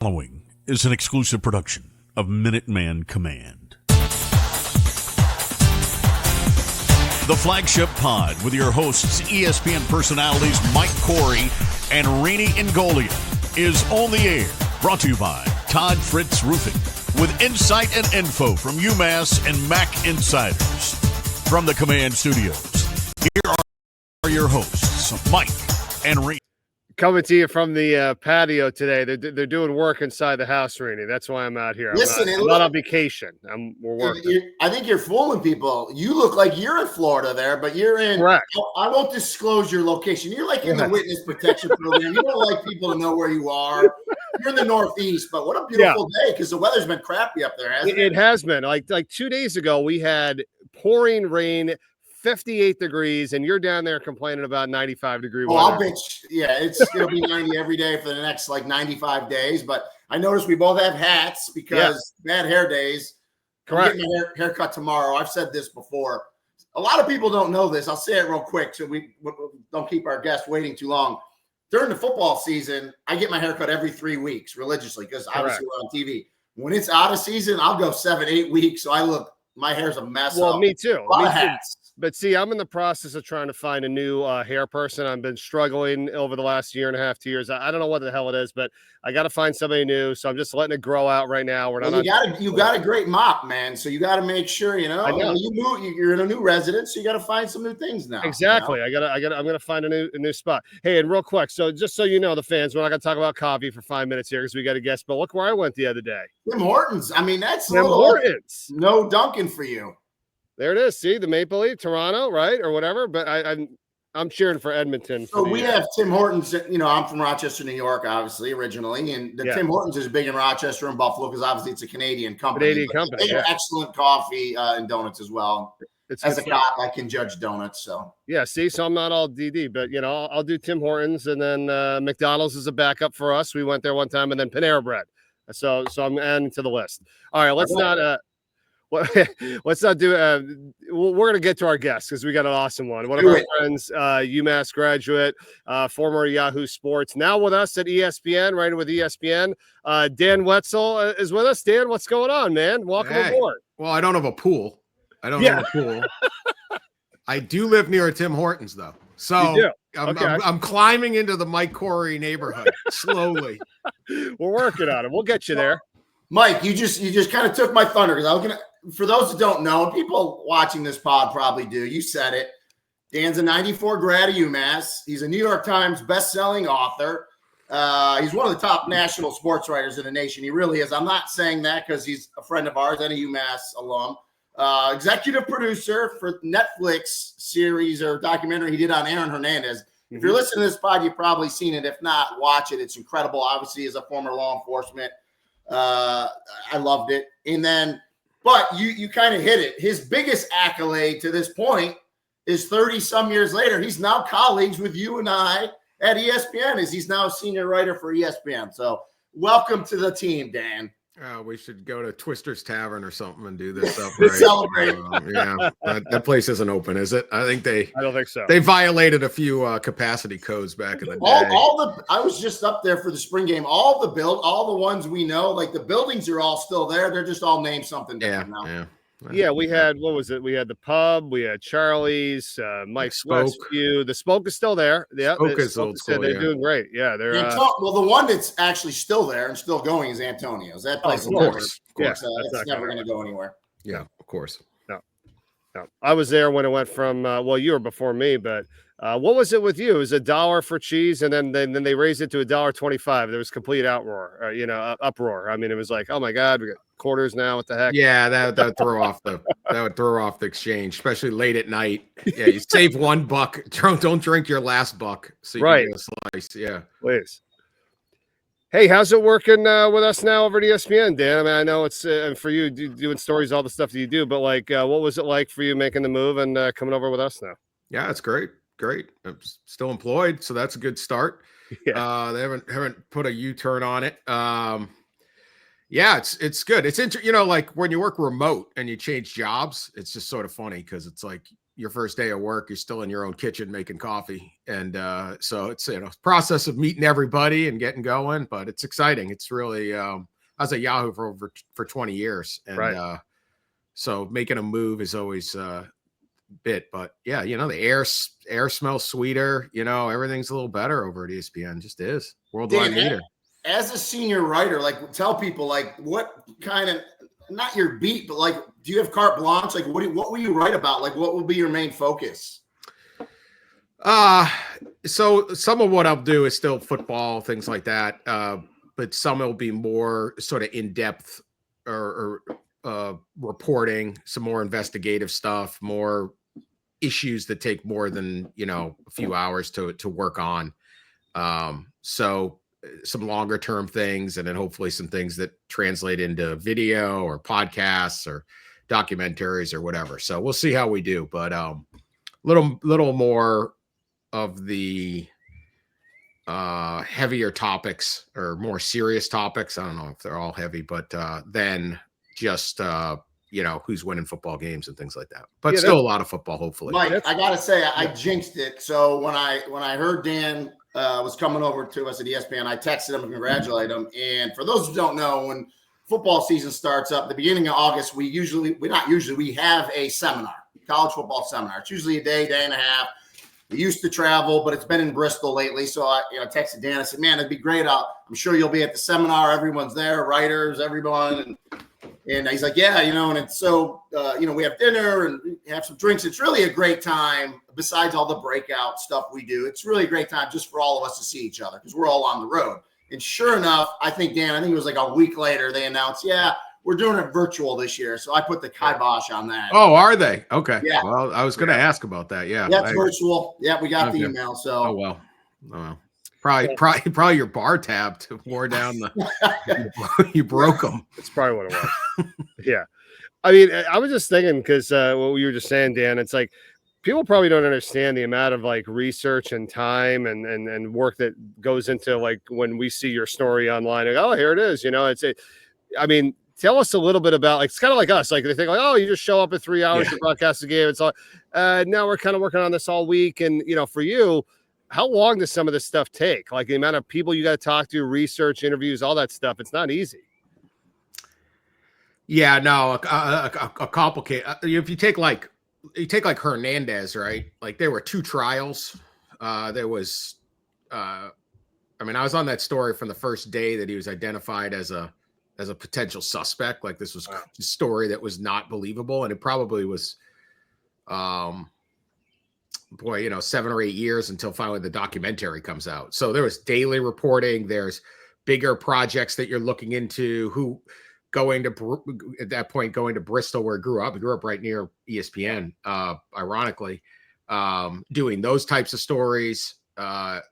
Following is an exclusive production of Minutemen Command. The Flagship Pod with your hosts, ESPN personalities Mike Corey and Rene and Ingoglia, is on the air. Brought to you by Todd Fritz Roofing, with insight and info from UMass and MAC insiders. From the Command Studios, here are your hosts, Mike and Rene. Coming to you from the patio today. They're doing work inside the house, Rene. That's why I'm out here. I'm not on vacation. We're working. I think you're fooling people. You look like you're in Florida there, but you're in. Correct. I won't disclose your location. You're like in the witness protection program. You don't like people to know where you are. You're in the Northeast, but what a beautiful day, because the weather's been crappy up there, hasn't it? It has been. Like 2 days ago, we had pouring rain, 58 degrees, and you're down there complaining about 95-degree weather. I'll bitch. Yeah, it'll be 90 every day for the next 95 days. But I noticed we both have hats because bad hair days. Correct. I'm getting my haircut tomorrow. I've said this before. A lot of people don't know this. I'll say it real quick so we don't keep our guests waiting too long. During the football season, I get my haircut every 3 weeks religiously because obviously we're on TV. When it's out of season, I'll go 7-8 weeks. So my hair's a mess. Well, me too. A lot of hats. But see, I'm in the process of trying to find a new hair person. I've been struggling over the last year and a half, 2 years. I don't know what the hell it is, but I got to find somebody new. So I'm just letting it grow out right now. You got a great mop, man. So you got to make sure, I know. You're in a new residence, so you got to find some new things now. Exactly. I'm gonna find a new spot. Hey, and real quick, so just so you know, the fans, we're not gonna talk about coffee for 5 minutes here because we got a guest. But look where I went the other day. Tim Hortons. I mean, that's Tim Hortons. No Dunkin' for you. There it is. See, the Maple Leaf, Toronto, right, or whatever. But I'm cheering for Edmonton. So we have Tim Hortons. I'm from Rochester, New York, obviously originally, and Tim Hortons is big in Rochester and Buffalo because obviously it's a Canadian company. They have excellent coffee and donuts as well. As a cop, I can judge donuts. So so I'm not all DD, but I'll do Tim Hortons, and then McDonald's is a backup for us. We went there one time, and then Panera Bread. So I'm adding to the list. All right, let's not do. We're going to get to our guests because we got an awesome one. One of our friends, UMass graduate, former Yahoo Sports, now with us at ESPN, writing with ESPN. Dan Wetzel is with us. Dan, what's going on, man? Welcome aboard. Well, I don't have a pool. I do live near a Tim Hortons, though. So I'm climbing into the Mike Corey neighborhood slowly. We're working on it. We'll get you there. Mike, you just kind of took my thunder because I was gonna. For those that don't know, and people watching this pod probably do, you said it. Dan's a 94 grad at UMass. He's a New York Times best-selling author. He's one of the top national sports writers in the nation. He really is. I'm not saying that because he's a friend of ours and a UMass alum. Executive producer for Netflix series or documentary he did on Aaron Hernandez. Mm-hmm. If you're listening to this pod, you've probably seen it. If not, watch it. It's incredible. Obviously, as a former law enforcement, I loved it. And then, but you kind of hit it. His biggest accolade to this point is 30-some years later. He's now colleagues with you and I at ESPN, as he's now a senior writer for ESPN. So welcome to the team, Dan. We should go to Twister's Tavern or something and do this up. Celebrate. That place isn't open, is it? I don't think so. They violated a few capacity codes back in the day. I was just up there for the spring game. All the ones we know, like the buildings are all still there. They're just all named something different now. Yeah, we had, what was it? We had the pub, we had Charlie's, Mike's Westview. The Spoke is still there. Yeah, Spoke is old school. They're doing great. Yeah, they're the one that's actually still there and still going is Antonio's. That place, of course. It's never going to go anywhere. Yeah, of course. No. I was there when it went from. You were before me, but what was it with you? It was $1 for cheese, and then they raised it to $1.25. There was complete uproar. I mean, it was like, oh my God, we got quarters now. What the heck? Yeah, that would throw off the exchange, especially late at night. Yeah, you save $1. Don't drink your last buck. So you can get a slice. Yeah, please. Hey, how's it working with us now over at ESPN, Dan? I mean, I know it's for you doing stories, all the stuff that you do, but what was it like for you making the move and coming over with us now? Yeah, it's great. I'm still employed, so that's a good start. Yeah. They haven't put a U-turn on it. It's good. It's like when you work remote and you change jobs, it's just sort of funny because it's like your first day of work, you're still in your own kitchen making coffee. And so it's, process of meeting everybody and getting going, but it's exciting. It's really, I was at Yahoo for 20 years. And so making a move is always bit, but yeah, the air smells sweeter, everything's a little better over at ESPN. Just is worldwide leader. As a senior writer, like, tell people, like, what kind of, not your beat, but like, do you have carte blanche? Like, what will you write about? Like, what will be your main focus? So some of what I'll do is still football, things like that. But some will be more sort of in-depth or reporting, some more investigative stuff, more issues that take more than, a few hours to work on. So some longer term things, and then hopefully some things that translate into video or podcasts or documentaries or whatever. So we'll see how we do, but little more of the heavier topics or more serious topics. I don't know if they're all heavy, but then just who's winning football games and things like that. But still a lot of football, hopefully. Mike, I gotta say, I jinxed it. So when I heard Dan was coming over to us at ESPN, I texted him and congratulated him. And for those who don't know, when football season starts up, the beginning of August, we have a seminar, college football seminar. It's usually a day and a half. We used to travel, but it's been in Bristol lately. So I texted Dan. I said, man, it'd be great. I'm sure you'll be at the seminar. Everyone's there, writers, everyone. And he's like, yeah, and it's so, we have dinner and have some drinks. It's really a great time besides all the breakout stuff we do. It's really a great time just for all of us to see each other because we're all on the road. And sure enough, I think it was like a week later, they announced, we're doing it virtual this year. So I put the kibosh on that. Oh, are they? Okay. Yeah. Well, I was going to ask about that. Yeah. Yeah, it's virtual. Yeah, we got the email. So. Oh, well. Probably your bar tab wore down you broke them. That's probably what it was. Yeah. I mean, I was just thinking because what you were just saying, Dan, it's like people probably don't understand the amount of like research and time and work that goes into like when we see your story online. Like, oh, here it is. Tell us a little bit about, like, it's kind of like us. Like, they think, like, oh, you just show up at 3 hours to broadcast the game. It's all, now we're kind of working on this all week. And, for you, how long does some of this stuff take? Like, the amount of people you got to talk to, research, interviews, all that stuff. It's not easy. Yeah, no, a complicated. If you take like Hernandez, right? Like, there were 2 trials. There was, I was on that story from the first day that he was identified as a potential suspect. Like, this was a story that was not believable. And it probably was, 7 or 8 years until finally the documentary comes out. So there was daily reporting. There's bigger projects that you're looking into, at that point, going to Bristol where he grew up. He grew up right near ESPN, ironically, doing those types of stories, the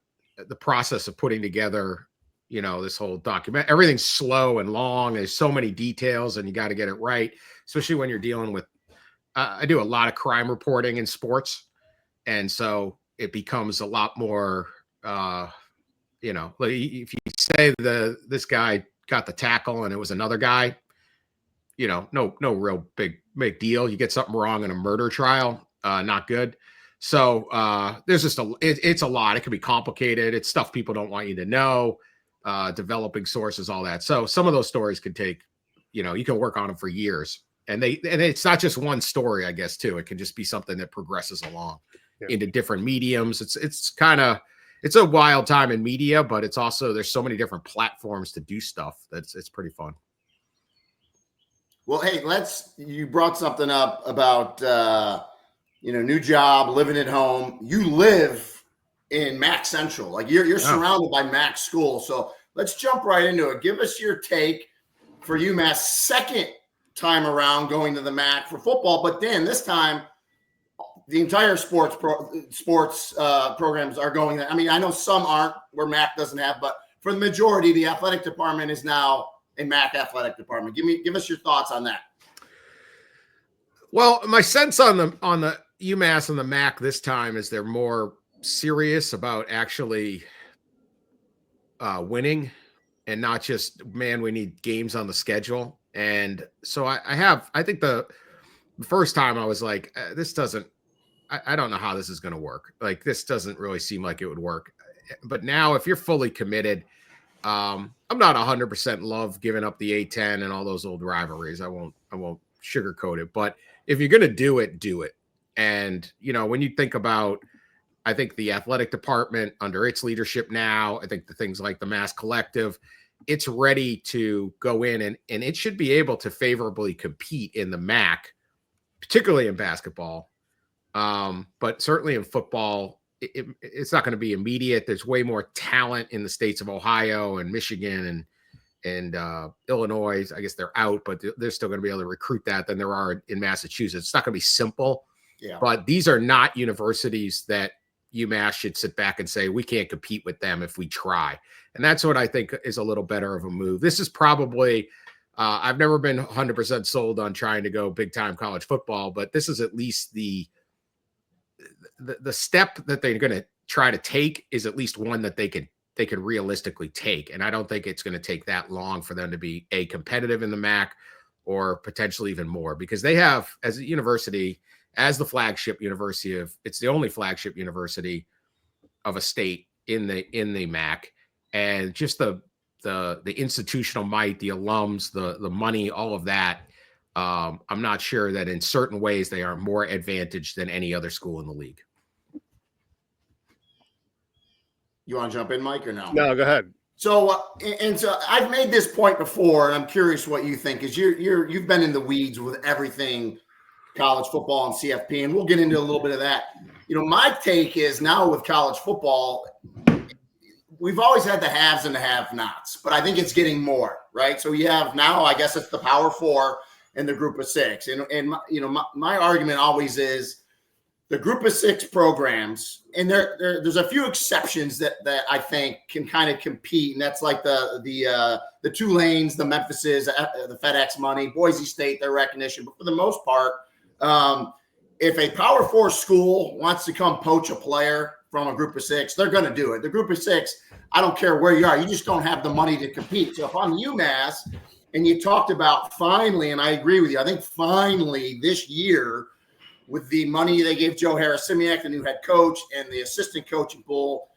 process of putting together, this whole document. Everything's slow and long. There's so many details and you got to get it right, especially when you're dealing with, I do a lot of crime reporting in sports. And so it becomes a lot more, like if you say this guy got the tackle and it was another guy, no real big deal. You get something wrong in a murder trial, not good. So there's just it's a lot. It can be complicated. It's stuff people don't want you to know, developing sources, all that. So some of those stories could take, you can work on them for years. And it's not just one story, I guess, too. It can just be something that progresses along into different mediums. It's a wild time in media, but it's also, there's so many different platforms to do stuff it's pretty fun. Well, hey, you brought something up about, new job, living at home. You live in Mac Central. Like, you're surrounded by Mac schools. So let's jump right into it. Give us your take for UMass second time around going to the Mac for football. But then this time, the entire sports programs are going there. I know some aren't, where Mac doesn't have, but for the majority, the athletic department is now a Mac athletic department. Give us your thoughts on that. Well, my sense on the UMass and the Mac this time is they're more serious about actually winning and not just, man, we need games on the schedule. And so I think the first time I was like, this doesn't I don't know how this is going to work. Like, this doesn't really seem like it would work. But now, if you're fully committed, I'm not 100% love giving up the A-10 and all those old rivalries. I won't sugarcoat it. But if you're going to do it, do it. And, when you think about, I think the athletic department under its leadership now, I think the things like the Mass Collective, it's ready to go in and it should be able to favorably compete in the MAC, particularly in basketball. But certainly in football, it's not going to be immediate. There's way more talent in the states of Ohio and Michigan and Illinois. I guess they're out, but they're still going to be able to recruit that than there are in Massachusetts. It's not going to be simple. Yeah. But these are not universities that UMass should sit back and say, we can't compete with them if we try. And that's what I think is a little better of a move. This is probably, I've never been 100% sold on trying to go big time college football, but this is at least the step that they're going to try to take is at least one that they could realistically take. And I don't think it's going to take that long for them to be competitive in the MAC or potentially even more, because they have, as a university, as the flagship university it's the only flagship university of a state in the MAC, and just the institutional might, the alums, the money, all of that. I'm not sure that in certain ways they are more advantaged than any other school in the league. You want to jump in, Mike, or no? No, go ahead. So, so I've made this point before, and I'm curious what you think, because you've been in the weeds with everything college football and CFP, and we'll get into a little bit of that. My take is now with college football, we've always had the haves and the have-nots, but I think it's getting more, right? So you have now, I guess it's the Power Four and the Group of Six, and my argument always is the Group of Six programs, and there's a few exceptions that I think can kind of compete, and that's like the Tulanes, the Memphises, the FedEx money, Boise State, their recognition, but for the most part. If a Power Four school wants to come poach a player from a Group of Six, they're going to do it. The Group of Six, I don't care where you are, you just don't have the money to compete. So if I'm UMass, and you talked about finally, and I agree with you, I think finally this year, with the money they gave Joe Harris-Simiak, the new head coach, and the assistant coaching pool,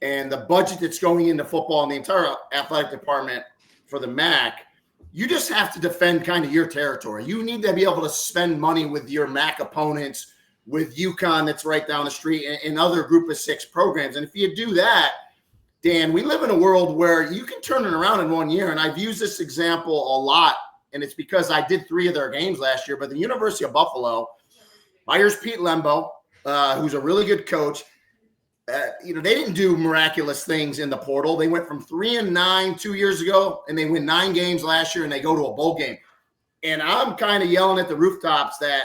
and the budget that's going into football and the entire athletic department for the MAC, you just have to defend kind of your territory. You need to be able to spend money with your MAC opponents, with UConn that's right down the street, and other Group of Six programs. And if you do that, Dan, we live in a world where you can turn it around in 1 year. And I've used this example a lot, and it's because I did 3 of their games last year. But the University of Buffalo hires Pete Lembo, who's a really good coach. They didn't do miraculous things in the portal. They went from 3-9 2 years ago, and they win 9 games last year, and they go to a bowl game. And I'm kind of yelling at the rooftops that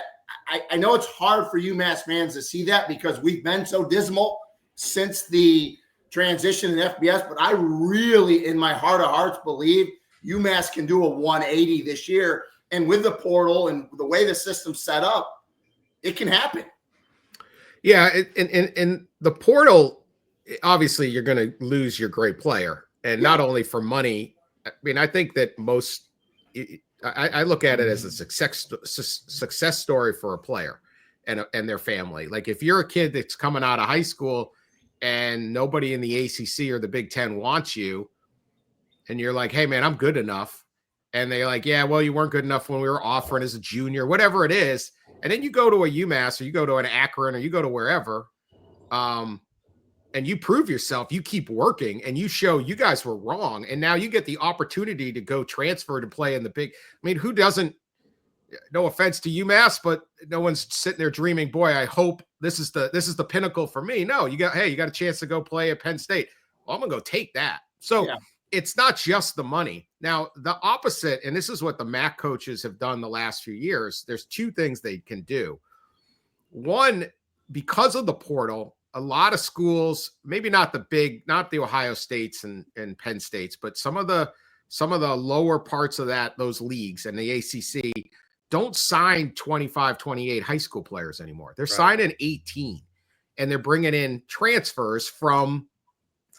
I know it's hard for UMass fans to see that because we've been so dismal since the transition in FBS, but I really, in my heart of hearts, believe UMass can do a 180 this year. And with the portal and the way the system's set up, it can happen. Yeah, and the portal, obviously you're going to lose your great player, and not only for money. I mean, I think that I look at it as a success story for a player and their family. Like, if you're a kid that's coming out of high school and nobody in the ACC or the Big Ten wants you, and you're like, hey man, I'm good enough. And they're like, yeah, well, you weren't good enough when we were offering as a junior, whatever it is. And then you go to a UMass or you go to an Akron or you go to wherever, and you prove yourself, you keep working, and you show you guys were wrong. And now you get the opportunity to go transfer to play in the big. I mean, who doesn't? No offense to UMass, but no one's sitting there dreaming, boy, I hope this is the pinnacle for me. No, you got a chance to go play at Penn State. Well, I'm gonna go take that. So It's not just the money. Now, the opposite, and this is what the MAC coaches have done the last few years, there's 2 things they can do. One, because of the portal, a lot of schools, maybe not the Ohio States and Penn States, but some of the lower parts of those leagues and the ACC don't sign 25, 28 high school players anymore. They're signing 18, and they're bringing in transfers from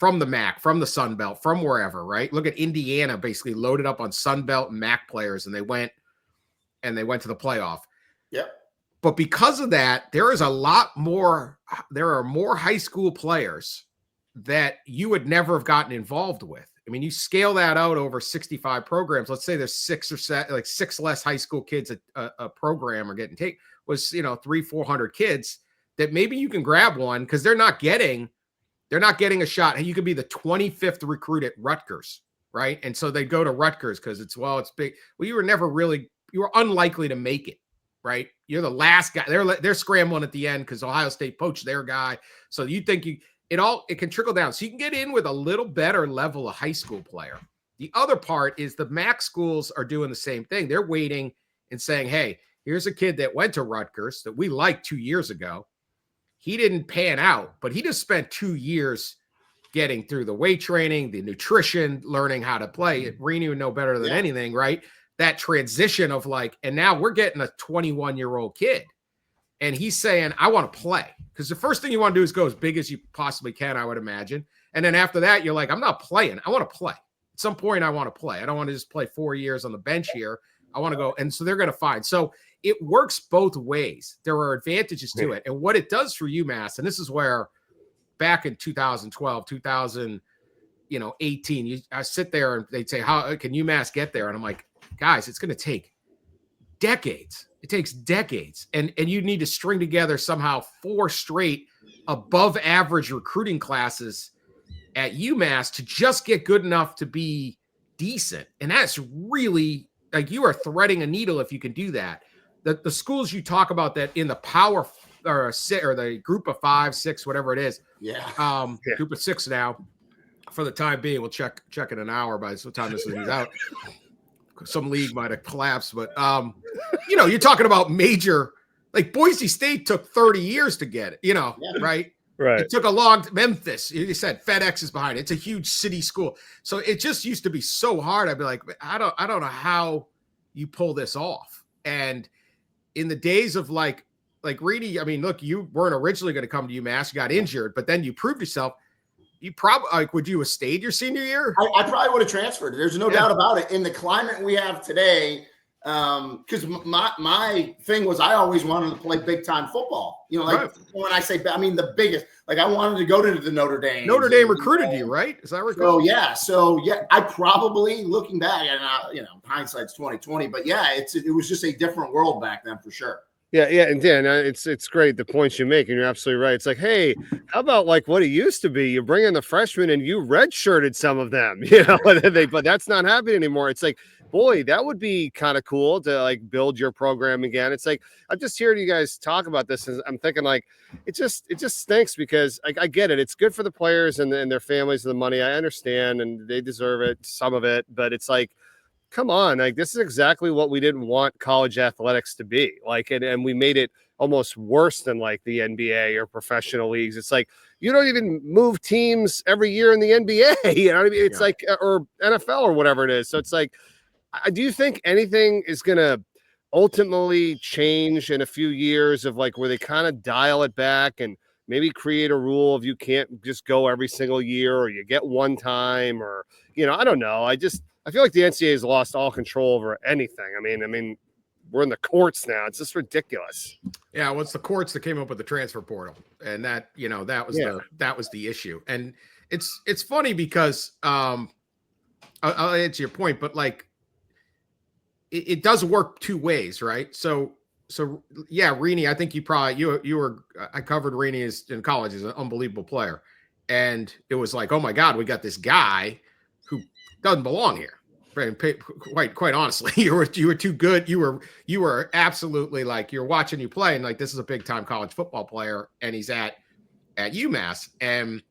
the MAC, from the Sun Belt, from wherever, right? Look at Indiana, basically loaded up on Sun Belt and MAC players, and they went to the playoff. Yep. But because of that, there are more high school players that you would never have gotten involved with. I mean, you scale that out over 65 programs. Let's say there's 6 less high school kids a program are getting taken, was 300-400 kids that maybe you can grab one because they're not getting a shot. Hey, you could be the 25th recruit at Rutgers, right? And so they go to Rutgers because it's big. Well, you were unlikely to make it, right? You're the last guy. They're scrambling at the end because Ohio State poached their guy. So you think it can trickle down. So you can get in with a little better level of high school player. The other part is the MAC schools are doing the same thing. They're waiting and saying, hey, here's a kid that went to Rutgers that we liked 2 years ago. He didn't pan out, but he just spent 2 years getting through the weight training, the nutrition, learning how to play. Rene would know better than anything, right? That transition of and now we're getting a 21-year-old kid. And he's saying, I want to play. Because the first thing you want to do is go as big as you possibly can, I would imagine. And then after that, you're like, I'm not playing. I want to play. At some point, I want to play. I don't want to just play 4 years on the bench here. I want to go. And so they're going to find. So it works both ways. There are advantages to it. And what it does for UMass, and this is where back in 2012, 2018, I sit there and they'd say, how can UMass get there? And I'm like, guys, it's going to take decades. It takes decades. And you need to string together somehow 4 straight above average recruiting classes at UMass to just get good enough to be decent. And that's really you are threading a needle if you can do that. The schools you talk about that in the power or the group of 5, 6, whatever it is. Group of 6 now for the time being. We'll check in an hour by the time this is out. Some league might have collapsed, but you're talking about major, Boise State took 30 years to get it, right? Right. It took a long Memphis. You said FedEx is behind it. It's a huge city school. So it just used to be so hard. I'd be like, I don't know how you pull this off. And in the days of like Rene, I mean, look, you weren't originally going to come to UMass. You got injured, but then you proved yourself. You probably would you have stayed your senior year? I probably would have transferred. There's no doubt about it. In the climate we have today, because my thing was I always wanted to play big time football. When I say I mean the biggest. I wanted to go to the Notre Dame. Notre Dame recruited you, right? Is that right? So I probably looking back and hindsight's 2020, but it was just a different world back then for sure. Yeah, and Dan, it's great the points you make, and you're absolutely right. It's hey, how about what it used to be? You bring in the freshmen and you redshirted some of them, but that's not happening anymore. It's boy, that would be kind of cool to build your program again. It's I'm just hearing you guys talk about this, and I'm thinking it just stinks because I get it. It's good for the players and their families and the money. I understand, and they deserve it, some of it, but it's come on, this is exactly what we didn't want college athletics to be and we made it almost worse than the NBA or professional leagues. It's you don't even move teams every year in the NBA, you know what I mean? It's or NFL or whatever it is. So it's do you think anything is going to ultimately change in a few years of where they kind of dial it back and maybe create a rule of you can't just go every single year or you get one time or, I don't know. I feel like the NCAA has lost all control over anything. I mean, we're in the courts now. It's just ridiculous. Yeah, well, it's the courts that came up with the transfer portal, and that that was the issue. And it's funny because I'll answer your point, but it does work two ways, right? So yeah, Rene, I think you were I covered Rene in college as an unbelievable player, and it was oh my God, we got this guy who doesn't belong here. Quite honestly, you were too good. You were absolutely you're watching you play and this is a big time college football player and he's at UMass and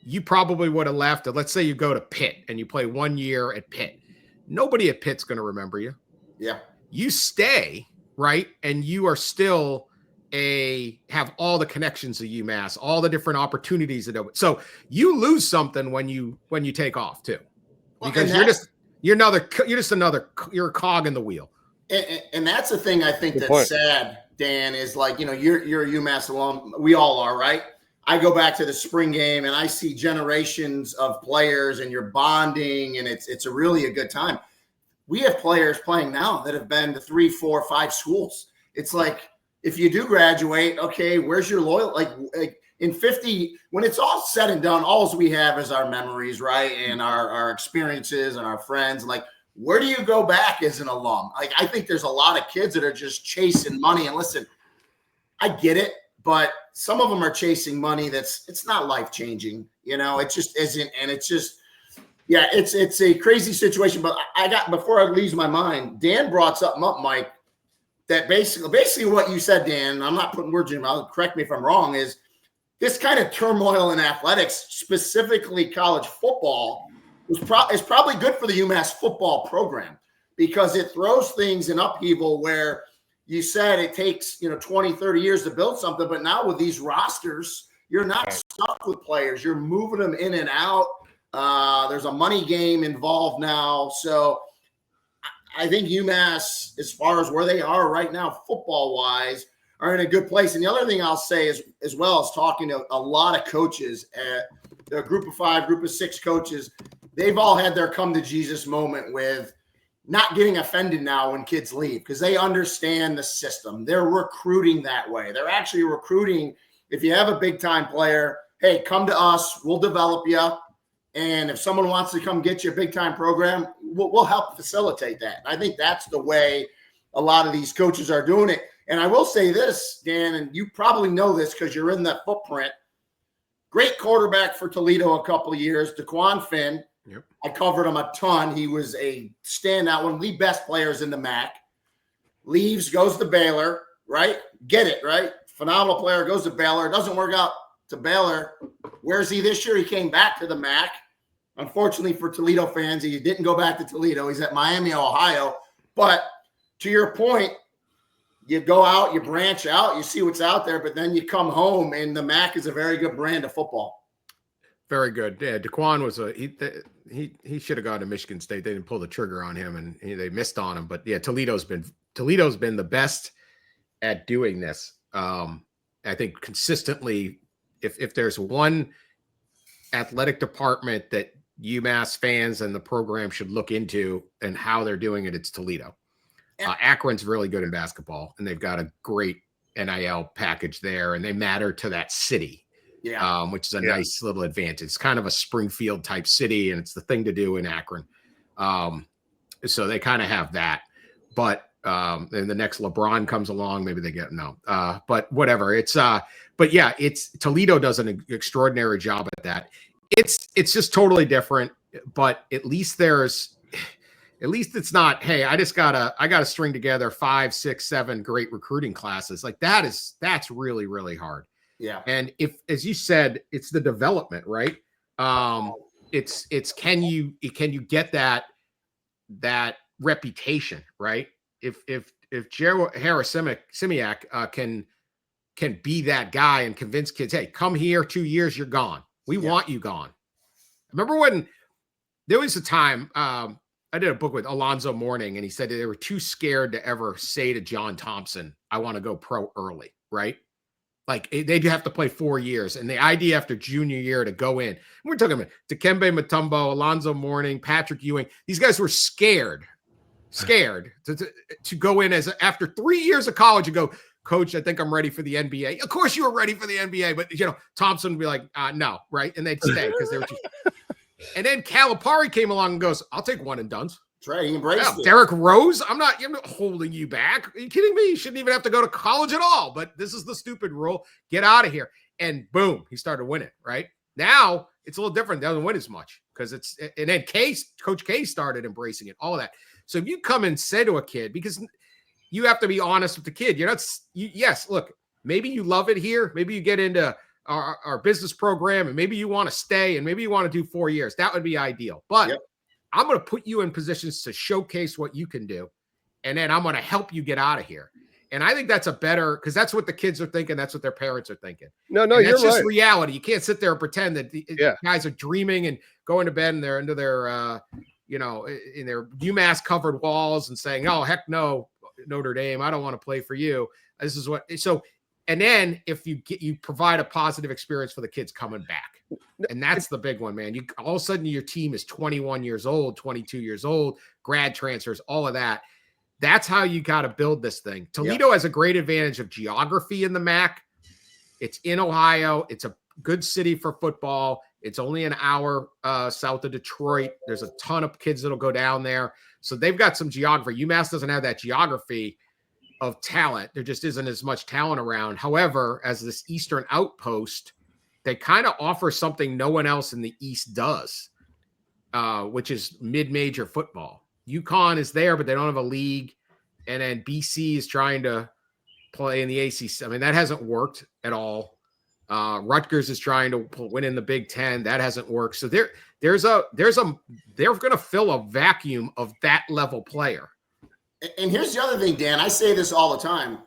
you probably would have left. Let's say you go to Pitt and you play 1 year at Pitt. Nobody at Pitt's going to remember you. Yeah. You stay, right? And you are still have all the connections to UMass, all the different opportunities that open. So you lose something when you take off too. Because you're a cog in the wheel. And that's the thing I think that's sad, Dan, is you're a UMass alum. We all are, right? I go back to the spring game and I see generations of players and you're bonding and it's really a good time. We have players playing now that have been to 3, 4, 5 schools. It's if you do graduate, okay, where's your loyal? Like in 50, when it's all said and done, all we have is our memories, right? And our experiences and our friends. Like, where do you go back as an alum? Like, I think there's a lot of kids that are just chasing money. And listen, I get it, but some of them are chasing money it's not life-changing. It just isn't. And it's just, yeah, it's a crazy situation. But before I lose my mind, Dan brought something up, Mike, that basically what you said, Dan, I'm not putting words in your mouth, correct me if I'm wrong, is this kind of turmoil in athletics, specifically college football, is probably good for the UMass football program, because it throws things in upheaval where you said it takes 20, 30 years to build something, but now with these rosters, you're not stuck with players. You're moving them in and out. There's a money game involved now. So I think UMass, as far as where they are right now, football-wise, are in a good place. And the other thing I'll say is, as well as talking to a lot of coaches, a group of 5, group of 6 coaches, they've all had their come-to-Jesus moment with not getting offended now when kids leave, because they understand the system. They're recruiting that way. They're actually recruiting. If you have a big-time player, hey, come to us. We'll develop you. And if someone wants to come get you a big-time program, we'll help facilitate that. I think that's the way a lot of these coaches are doing it. And I will say this, Dan, and you probably know this because you're in that footprint. Great quarterback for Toledo a couple of years, DeQuan Finn. Yep. I covered him a ton. He was a standout, one of the best players in the MAC. Leaves, goes to Baylor, right? Get it, right? Phenomenal player, goes to Baylor. Doesn't work out to Baylor. Where's he this year? He came back to the MAC. Unfortunately for Toledo fans, he didn't go back to Toledo. He's at Miami, Ohio. But to your point, you go out, you branch out, you see what's out there, but then you come home, and the MAC is a very good brand of football. Very good. Yeah, DeQuan was he should have gone to Michigan State. They didn't pull the trigger on him, and they missed on him. But yeah, Toledo's been the best at doing this. I think consistently, if there's one athletic department that UMass fans and the program should look into and how they're doing it, it's Toledo. Akron's really good in basketball, and they've got a great NIL package there, and they matter to that city, which is a nice little advantage. It's kind of a Springfield type city, and it's the thing to do in Akron. So they kind of have that. But then the next LeBron comes along, maybe they get but whatever. It's Toledo does an extraordinary job at that. It's just totally different, but at least it's not, hey, I gotta string together 5, 6, 7 great recruiting classes. Like that's really, really hard. Yeah. And if, as you said, it's the development, right? It's can you get that reputation, right? If Joe Harris-Simiak can be that guy and convince kids, hey, come here, 2 years, you're gone. We want you gone. Remember when there was a time, I did a book with Alonzo Mourning, and he said they were too scared to ever say to John Thompson, I want to go pro early, right? Like they'd have to play 4 years. And the idea after junior year to go in, we're talking about Dikembe Mutombo, Alonzo Mourning, Patrick Ewing. These guys were scared to go in after 3 years of college and go, Coach, I think I'm ready for the NBA. Of course you were ready for the NBA, but Thompson would be like, no, right? And they'd stay because they were too. And then Calipari came along and goes, I'll take one and dones. That's right. He embraced it. Derrick Rose, I'm not holding you back. Are you kidding me? You shouldn't even have to go to college at all. But this is the stupid rule. Get out of here. And boom, he started winning, right? Now it's a little different. He doesn't win as much because and then Coach K started embracing it, all of that. So if you come and say to a kid, because you have to be honest with the kid, yes, look, maybe you love it here. Maybe you get into our business program, and maybe you want to stay, and maybe you want to do 4 years. That would be ideal. But I'm going to put you in positions to showcase what you can do, and then I'm going to help you get out of here. And I think that's because that's what the kids are thinking. That's what their parents are thinking. No, and you're that's just right. reality. You can't sit there and pretend that guys are dreaming and going to bed and they're into their, in their UMass covered walls and saying, oh, heck no, Notre Dame, I don't want to play for you. This is what, and then if you provide a positive experience for the kids coming back, and that's the big one, man. All of a sudden your team is 21 years old, 22 years old, grad transfers, all of that. That's how you got to build this thing. Toledo has a great advantage of geography in the MAC. It's in Ohio. It's a good city for football. It's only an hour south of Detroit. There's a ton of kids that'll go down there. So they've got some geography. UMass doesn't have that geography of talent. There just isn't as much talent around. However, as this Eastern outpost, they kind of offer something no one else in the East does, which is mid-major football. UConn is there, but they don't have a league. And then BC is trying to play in the ACC. I mean, that hasn't worked at all. Rutgers is trying to win in the Big Ten. That hasn't worked. So they're going to fill a vacuum of that level player. And here's the other thing, Dan. I say this all the time.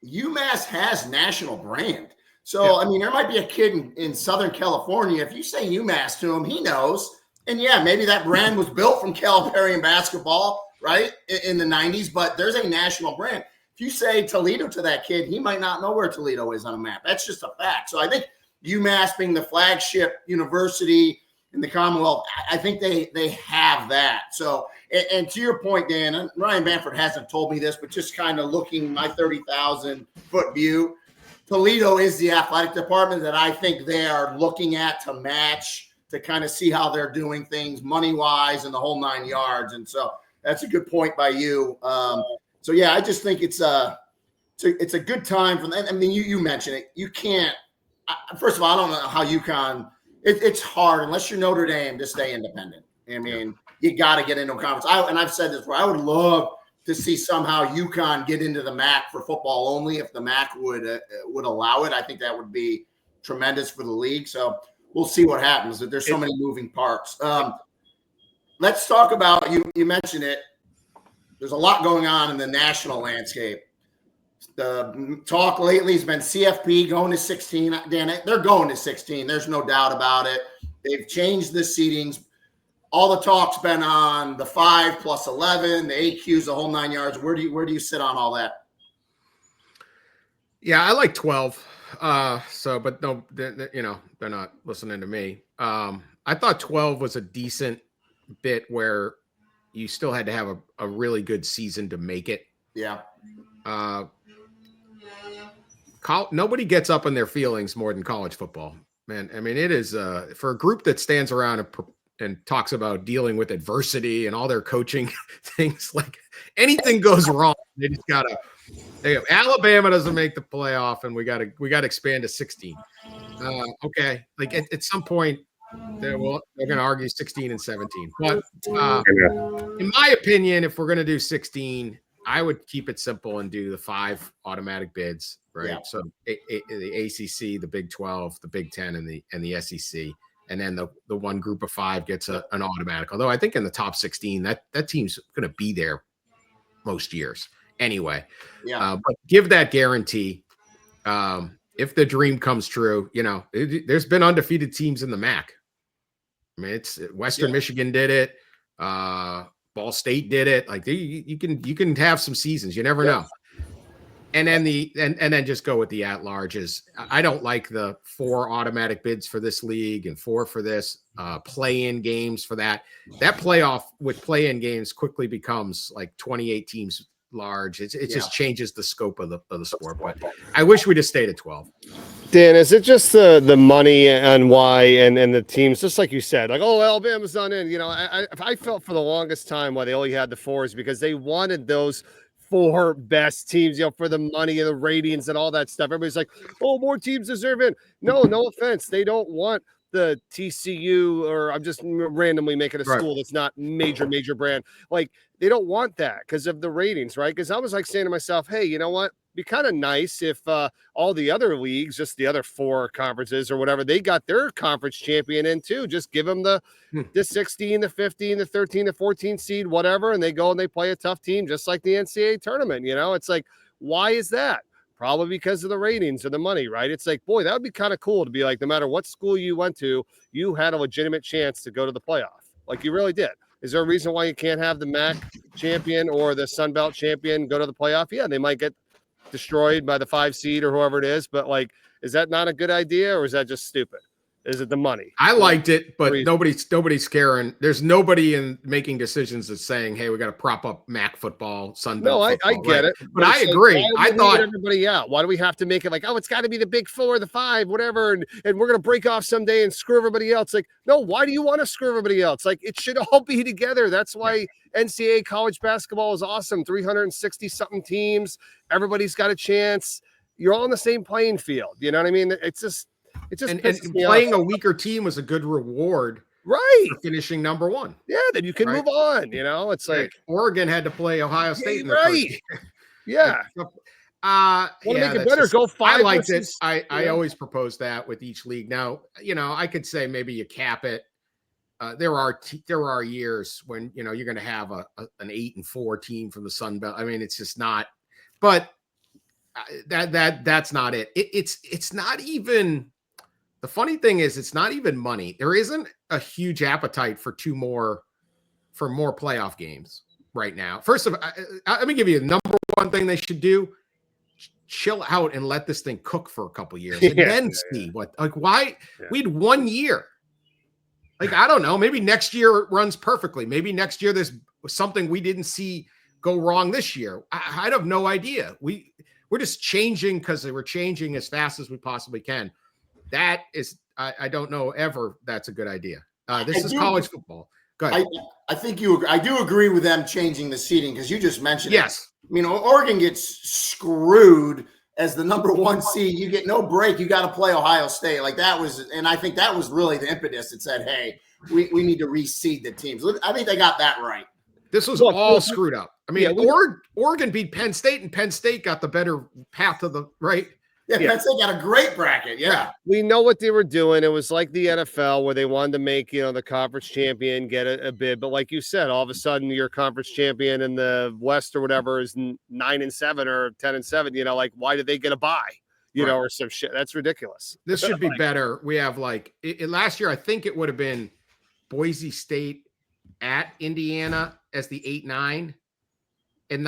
UMass has national brand. So, I mean, there might be a kid in Southern California. If you say UMass to him, he knows. And yeah, maybe that brand was built from Caliparian basketball, right, in the 90s, but there's a national brand. If you say Toledo to that kid, he might not know where Toledo is on a map. That's just a fact. So I think UMass being the flagship university in the Commonwealth, I think they have that. So, and to your point, Dan, Ryan Bamford hasn't told me this, but just kind of looking my 30,000-foot view, Toledo is the athletic department that I think they are looking at to match, to kind of see how they're doing things money-wise and the whole 9 yards. And so that's a good point by you. So, yeah, I just think it's a good time for them. I mean, you mentioned it. You can't – first of all, I don't know how UConn – it's hard unless you're Notre Dame to stay independent. I mean, you got to get into a conference. And I've said this before. I would love to see somehow UConn get into the MAC for football only if the MAC would allow it. I think that would be tremendous for the league. So – we'll see what happens. There's so many moving parts. Let's talk about, you mentioned it. There's a lot going on in the national landscape. The talk lately has been CFP going to 16. Dan, they're going to 16. There's no doubt about it. They've changed the seedings. All the talk's been on the 5 plus 11, the AQs, the whole 9 yards. Where do you sit on all that? Yeah, I like 12. But no, they're not listening to me. I thought 12 was a decent bit where you still had to have a really good season to make it. Yeah. Nobody gets up in their feelings more than college football, man. I mean, it is for a group that stands around and talks about dealing with adversity and all their coaching things. Like anything goes wrong, they just gotta. Alabama doesn't make the playoff, and we got to expand to 16. Okay, like at some point, they're going to argue 16 and 17. But in my opinion, if we're going to do 16, I would keep it simple and do the 5 automatic bids, right? Yeah. So the ACC, the Big 12, the Big 10, and the SEC, and then the one group of 5 gets an automatic. Although I think in the top 16, that team's going to be there most years. Anyway, but give that guarantee. If the dream comes true, there's been undefeated teams in the MAC. I mean, it's Western Michigan did it. Ball State did it. Like you can have some seasons. You never know. And then and then just go with the at-larges. I don't like the 4 automatic bids for this league and 4 for this play-in games for that. That playoff with play-in games quickly becomes like 28 teams large. It just changes the scope of the sport. But I wish we just stayed at 12. Dan, is it just the money and why and the teams, just like you said, like, oh, Alabama's not in, I felt for the longest time why they only had the 4s because they wanted those 4 best teams, for the money and the ratings and all that stuff. Everybody's like, oh, more teams deserve it. No offense. They don't want the TCU, or I'm just randomly making a school that's not major brand. Like, they don't want that because of the ratings, right? Because I was like saying to myself, hey, you know what? Be kind of nice if all the other leagues, just the other 4 conferences or whatever, they got their conference champion in too. Just give them the 16, the 15, the 13, the 14 seed, whatever, and they go and they play a tough team just like the NCAA tournament. It's like, why is that? Probably because of the ratings or the money, right? It's like, boy, that would be kind of cool to be like, no matter what school you went to, you had a legitimate chance to go to the playoff. Like you really did. Is there a reason why you can't have the MAC champion or the Sun Belt champion go to the playoff? Yeah, they might get destroyed by the 5 seed or whoever it is, but like, is that not a good idea or is that just stupid? Is it the money? I liked it, but Reason. nobody's caring. There's nobody in making decisions that's saying, "Hey, we got to prop up MAC football, Sun Belt No, football." I get it. But I agree. I thought everybody out. Why do we have to make it like, oh, it's got to be the big 4, the 5, whatever, and we're gonna break off someday and screw everybody else? Like, no, why do you want to screw everybody else? Like, it should all be together. That's why NCAA college basketball is awesome. 360 something teams. Everybody's got a chance. You're all on the same playing field. You know what I mean? It just and pisses me playing off. a weaker team was a good reward, Right? For finishing number 1. Yeah, then you can move on. You know, it's like Oregon had to play Ohio State in their right. first year. Yeah. Want to make it better? Go 5. I liked it. I always propose that with each league. Now, I could say maybe you cap it. There are years when you're going to have an 8-4 team from the Sun Belt. I mean, it's just not. But that's not it. It's not even. The funny thing is, it's not even money. There isn't a huge appetite for more playoff games right now. First of all, let me give you the number one thing they should do: chill out and let this thing cook for a couple years, and then see what. Like, why we had 1 year. Like, I don't know. Maybe next year it runs perfectly. Maybe next year there's something we didn't see go wrong this year. I have no idea. We're just changing because we're changing as fast as we possibly can. That is, I don't know ever that's a good idea. This is college football. Go ahead. I think I do agree with them changing the seating because you just mentioned yes. I mean, Oregon gets screwed as the number 1 seed. You get no break. You got to play Ohio State. Like that was, and I think that was really the impetus that said, hey, we need to reseed the teams. I think they got that right. This was all screwed up. I mean, Oregon beat Penn State, and Penn State got the better path to the right. Yeah, Penn State got a great bracket. Yeah. We know what they were doing. It was like the NFL where they wanted to make, the conference champion get a bid. But like you said, all of a sudden your conference champion in the West or whatever is 9-7 or 10-7. Like, why did they get a bye? Or some shit. That's ridiculous. This should be better. We have last year, I think it would have been Boise State at Indiana as the 8-9. And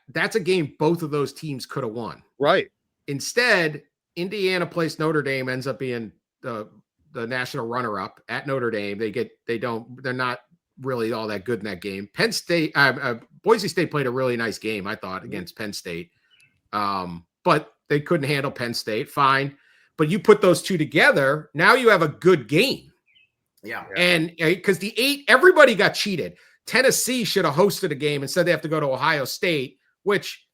that's a game both of those teams could have won. Right. Instead, Indiana plays Notre Dame, ends up being the national runner-up at Notre Dame. They're not really all that good in that game. Penn State, Boise State played a really nice game, I thought, against Penn State. But they couldn't handle Penn State. Fine. But you put those two together, now you have a good game. Yeah. And because everybody got cheated. Tennessee should have hosted a game. Instead, they have to go to Ohio State, which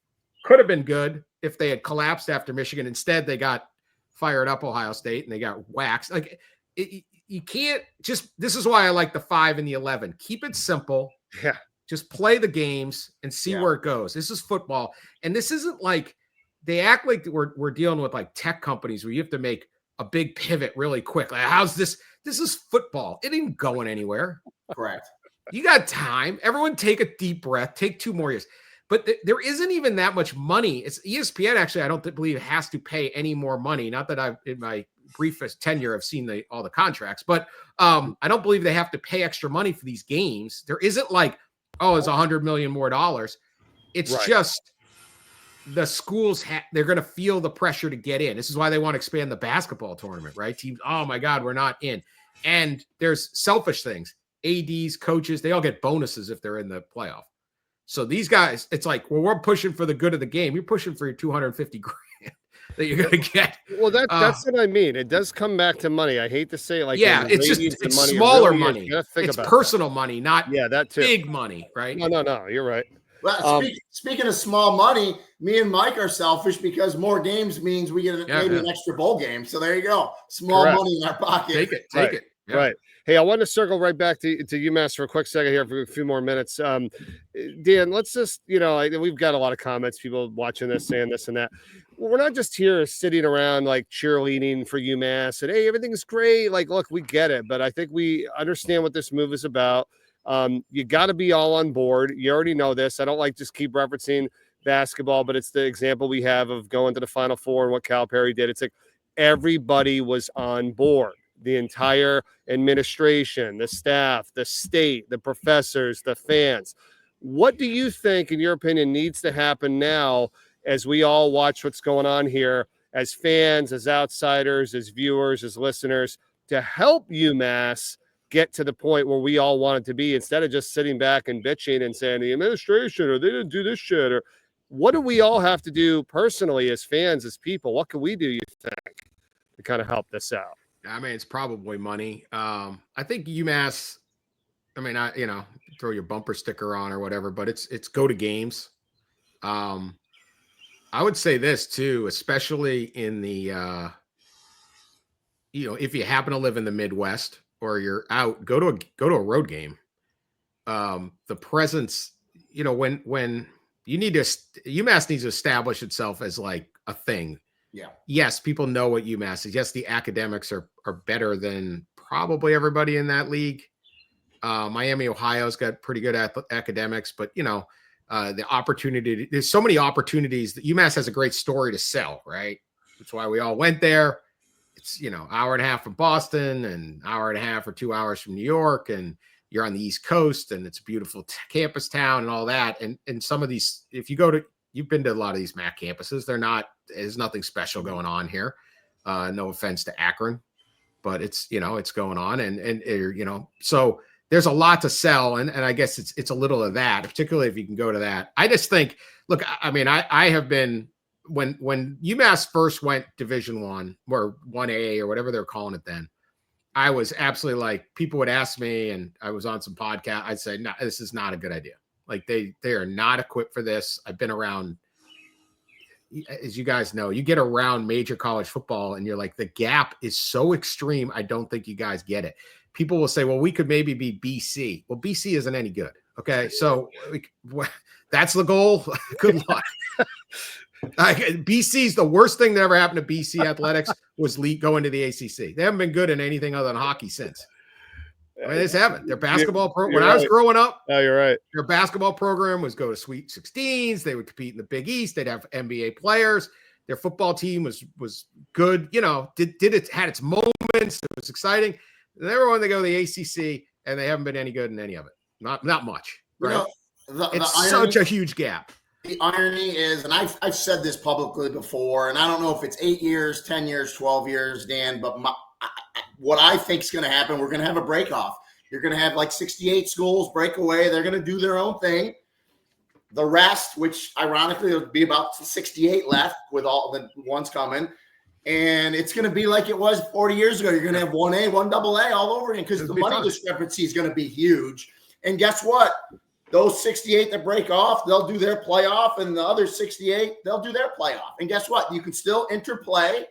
could have been good if they had collapsed after Michigan. Instead, they got fired up Ohio State and they got waxed. Like, you can't this is why I like the 5 and the 11. Keep it simple. Yeah. Just play the games and see where it goes. This is football. And this isn't like they act like we're dealing with like tech companies where you have to make a big pivot really quick. Like, how's this? This is football. It ain't going anywhere. Correct. You got time. Everyone take a deep breath. Take 2 more years. But there isn't even that much money. It's ESPN, actually, I don't believe has to pay any more money. Not that I've, in my briefest tenure, I've seen all the contracts. But I don't believe they have to pay extra money for these games. There isn't like, it's $100 million more dollars. It's just the schools, they're going to feel the pressure to get in. This is why they want to expand the basketball tournament, right? Teams, oh my God, we're not in. And there's selfish things. ADs, coaches, they all get bonuses if they're in the playoff. So these guys, it's like, well, we're pushing for the good of the game. You're pushing for your $250,000 that you're going to get. Well, that's what I mean. It does come back to money. I hate to say it like, it's smaller money. It's personal money, not that too. Big money, right? No, you're right. Well, speaking of small money, me and Mike are selfish because more games means we get maybe an extra bowl game. So there you go. Small money in our pocket. Take it. Yeah. Right. Hey, I want to circle right back to UMass for a quick second here for a few more minutes. Dan, let's just, we've got a lot of comments, people watching this, saying this and that. We're not just here sitting around like cheerleading for UMass and, hey, everything's great. Like, look, we get it. But I think we understand what this move is about. You got to be all on board. You already know this. I don't like just keep referencing basketball, but it's the example we have of going to the Final Four and what Calipari did. It's like everybody was on board. The entire administration, the staff, the state, the professors, the fans. What do you think, in your opinion, needs to happen now as we all watch what's going on here as fans, as outsiders, as viewers, as listeners? to help UMass get to the point where we all want it to be, instead of just sitting back and bitching and saying the administration or they didn't do this shit, or what do we all have to do personally as fans, as people? What can we do, you think, to kind of help this out? I mean, it's probably money. I think UMass, throw your bumper sticker on or whatever, but it's go to games. I would say this too, especially in the, if you happen to live in the Midwest or you're out, go to a road game. The presence, when UMass needs to establish itself as like a thing. Yeah. Yes, people know what UMass is. Yes, the academics are better than probably everybody in that league. Miami, Ohio's got pretty good academics, but the opportunity, there's so many opportunities that UMass has a great story to sell, right? That's why we all went there. It's, hour and a half from Boston and hour and a half or 2 hours from New York, and you're on the East Coast, and it's a beautiful campus town and all that. And some of these, if you've been to a lot of these MAC campuses, there's nothing special going on here. No offense to Akron, but it's going on. And so there's a lot to sell. And I guess it's a little of that, particularly if you can go to that. I just think, look, I have been, when UMass first went Division I or 1A or whatever they're calling it then, I was absolutely like, people would ask me, and I was on some podcast, I'd say, no, this is not a good idea. Like they are not equipped for this. I've been around, as you guys know, you get around major college football and you're like, the gap is so extreme. I don't think you guys get it. People will say, well, we could maybe be BC. Well, BC isn't any good. Okay. So that's the goal. Good luck. BC's the worst thing that ever happened to BC athletics was going to the ACC. They haven't been good in anything other than hockey since. They just haven't. Their basketball program, when I was growing up, you're right. Their basketball program was go to Sweet 16s. They would compete in the Big East. They'd have NBA players. Their football team was good. Had its moments. It was exciting. And everyone they go to the ACC, and they haven't been any good in any of it. Not much. Right? It's such a huge gap. The irony is, and I've said this publicly before, and I don't know if it's 8 years, 10 years, 12 years, Dan, but what I think is going to happen, we're going to have a break off. You're going to have like 68 schools break away. They're going to do their own thing. The rest, which ironically will be about 68 left with all the ones coming. And it's going to be like it was 40 years ago. You're going to have 1A, 1AA all over again because the money discrepancy is going to be huge. And guess what? Those 68 that break off, they'll do their playoff, and the other 68, they'll do their playoff. And guess what? You can still interplay.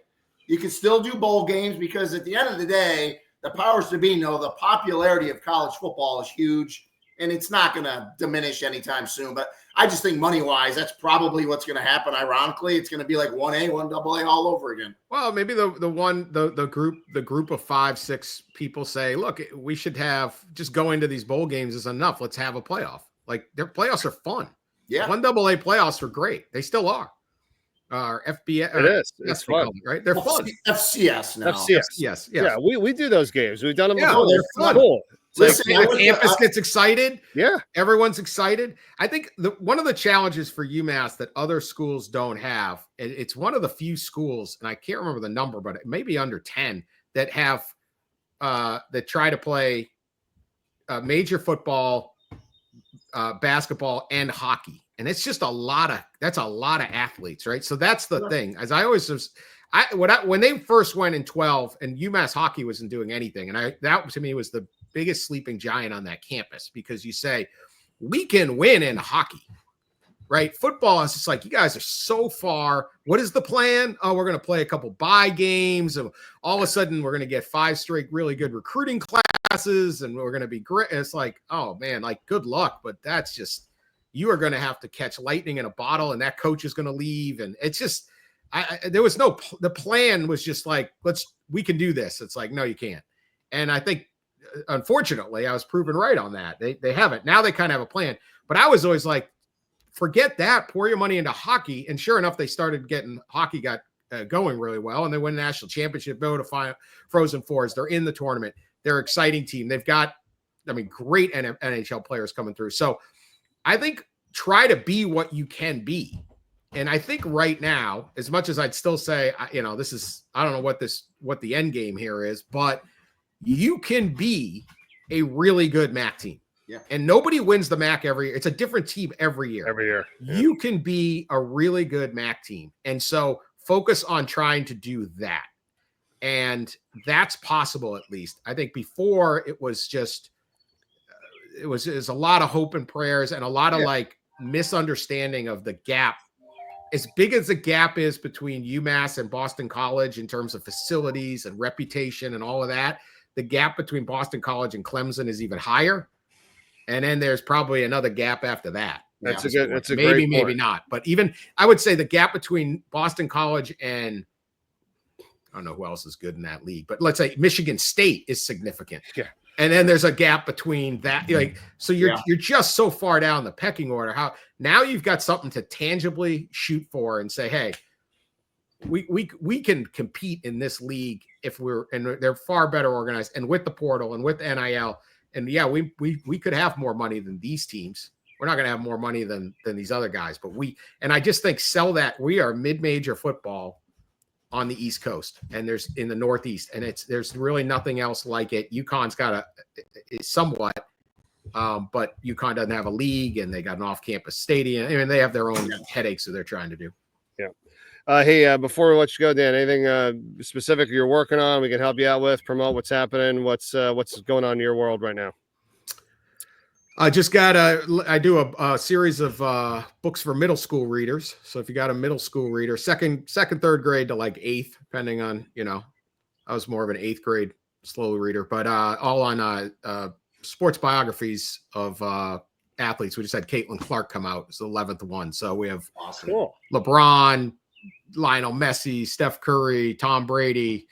You can still do bowl games because at the end of the day, the powers to be know the popularity of college football is huge, and it's not going to diminish anytime soon. But I just think money-wise, that's probably what's going to happen. Ironically, it's going to be like 1A, 1AA all over again. Well, maybe the group of 5-6 people say, look, we should have just going to these bowl games is enough. Let's have a playoff. Like their playoffs are fun. Yeah. 1AA playoffs are great. They still are. FBS. It is. It's fun, right? They're fun. FCS now. FCS. Yes. Yeah, we do those games. We've done them before. They're fun. Cool. Listen, the campus gets excited. Yeah. Everyone's excited. I think one of the challenges for UMass that other schools don't have, it's one of the few schools, and I can't remember the number, but it may be under 10 that have that try to play major football, basketball, and hockey. And it's just that's a lot of athletes, right? So that's the thing. As I always was, when they first went in 12 and UMass hockey wasn't doing anything. And that to me was the biggest sleeping giant on that campus, because you say, we can win in hockey, right? Football is just like, you guys are so far. What is the plan? Oh, we're going to play a couple bye games. And all of a sudden we're going to get 5 straight really good recruiting classes. And we're going to be great. And it's like, oh man, like good luck. But that's just, you are going to have to catch lightning in a bottle, and that coach is going to leave. And it's just, there was the plan was just like, we can do this. It's like, no, you can't. And I think, unfortunately, I was proven right on that. They haven't. Now they kind of have a plan. But I was always like, forget that, pour your money into hockey. And sure enough, they started getting hockey got going really well. And they win national championship, go to Frozen Fours. They're in the tournament. They're an exciting team. They've got, great NHL players coming through. So I think try to be what you can be. And I think right now, as much as I'd still say, I don't know what the end game here is, but you can be a really good MAC team. Yeah. And nobody wins the MAC every year. It's a different team every year. Every year. Yeah. You can be a really good MAC team. And so focus on trying to do that. And that's possible, at least. I think before it was just, it was a lot of hope and prayers and a lot of like misunderstanding of the gap. As big as the gap is between UMass and Boston College in terms of facilities and reputation and all of that, the gap between Boston College and Clemson is even higher. And then there's probably another gap after that. That's a great point. Maybe not. But even I would say the gap between Boston College and I don't know who else is good in that league, but let's say Michigan State is significant. Yeah. And then there's a gap between that. Like, so you're just so far down the pecking order. How now you've got something to tangibly shoot for and say, hey, we can compete in this league if they're far better organized and with the portal and with NIL. And yeah, we could have more money than these teams. We're not going to have more money than these other guys, but and I just think sell that we are mid-major football on the East Coast and there's in the Northeast and there's really nothing else like it. UConn's got somewhat, but UConn doesn't have a league and they got an off-campus stadium. I mean, they have their own headaches that they're trying to do. Yeah. Hey, before we let you go, Dan, anything specific you're working on we can help you out with, promote what's happening, what's going on in your world right now? I just I do a series of books for middle school readers. So if you got a middle school reader, second, third grade to like eighth, depending on, I was more of an eighth grade slow reader, but all on sports biographies of athletes. We just had Caitlin Clark come out. It's the 11th one. So we have LeBron, Lionel Messi, Steph Curry, Tom Brady,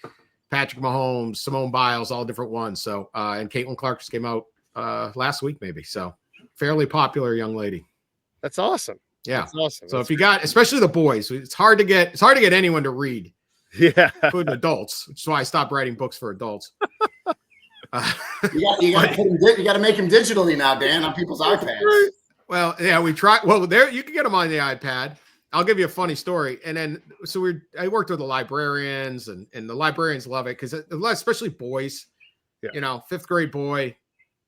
Patrick Mahomes, Simone Biles, all different ones. So, and Caitlin Clark just came out last week, maybe. So fairly popular young lady. That's awesome. Yeah. That's awesome. So if you got, especially the boys, it's hard to get anyone to read. Yeah. Including adults, which is why I stopped writing books for adults. You got to make them digitally now, Dan, on people's iPads. Well, yeah, we try. Well, there you can get them on the iPad. I'll give you a funny story. And then, so I worked with the librarians and the librarians love it because especially boys, fifth grade boy,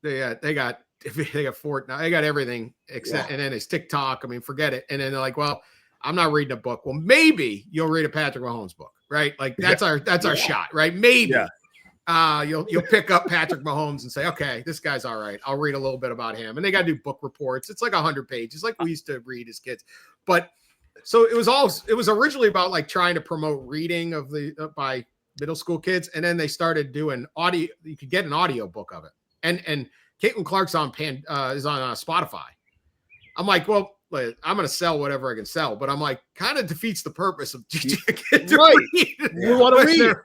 they got Fortnite, they got everything except, and then it's TikTok. I mean, forget it. And then they're like, well, I'm not reading a book. Well, maybe you'll read a Patrick Mahomes book, right? Like that's our shot, right? Maybe you'll pick up Patrick Mahomes and say, okay, this guy's all right. I'll read a little bit about him. And they got to do book reports. It's like 100 pages, like we used to read as kids. But so it was originally about like trying to promote reading of by middle school kids. And then they started doing audio. You could get an audio book of it. And Caitlin Clark's is on Spotify. I'm like, well, I'm going to sell whatever I can sell, but I'm like, kind of defeats the purpose of right. You want to read.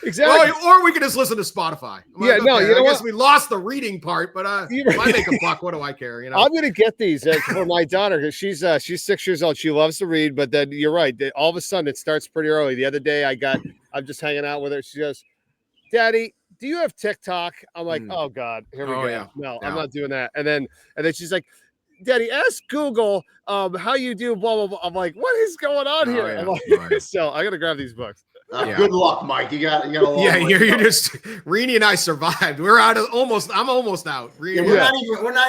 Exactly. Or we can just listen to Spotify. Like, I guess we lost the reading part, but if I make a buck, what do I care? I'm going to get these for my daughter because she's 6 years old. She loves to read, but then you're right. All of a sudden, it starts pretty early. The other day, I'm just hanging out with her. She goes, "Daddy, do you have TikTok?" I'm like, "Oh God, here we go." Yeah. No, I'm not doing that. And then she's like, "Daddy, ask Google how you do blah blah blah." I'm like, "What is going on here?" Yeah. I'm like, so I got to grab these books. Good luck, Mike. You got a long way. You're just Rene and I survived. We're out of I'm almost out. We're not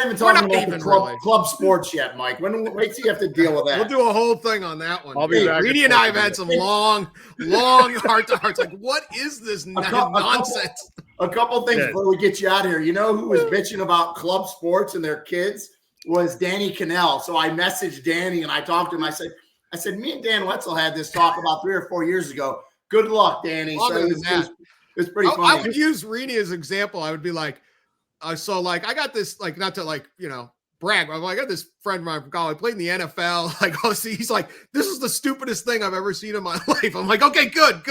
even talking about club sports yet, Mike. Wait till you have to deal with that. We'll do a whole thing on that one. I'll be back. Rene and I have had some long heart to hearts. Like, what is this nonsense? A couple things before we get you out of here. You know who was bitching about club sports and their kids was Danny Cannell. So I messaged Danny and I talked to him. I said, me and Dan Wetzel had this talk about 3 or 4 years ago. Good luck, Danny. It's pretty funny. I would use Rene as an example. I would be like, I got this, like, not to like, brag, but I got this friend of mine from college, played in the NFL. Like, he's like, this is the stupidest thing I've ever seen in my life. I'm like, okay, good.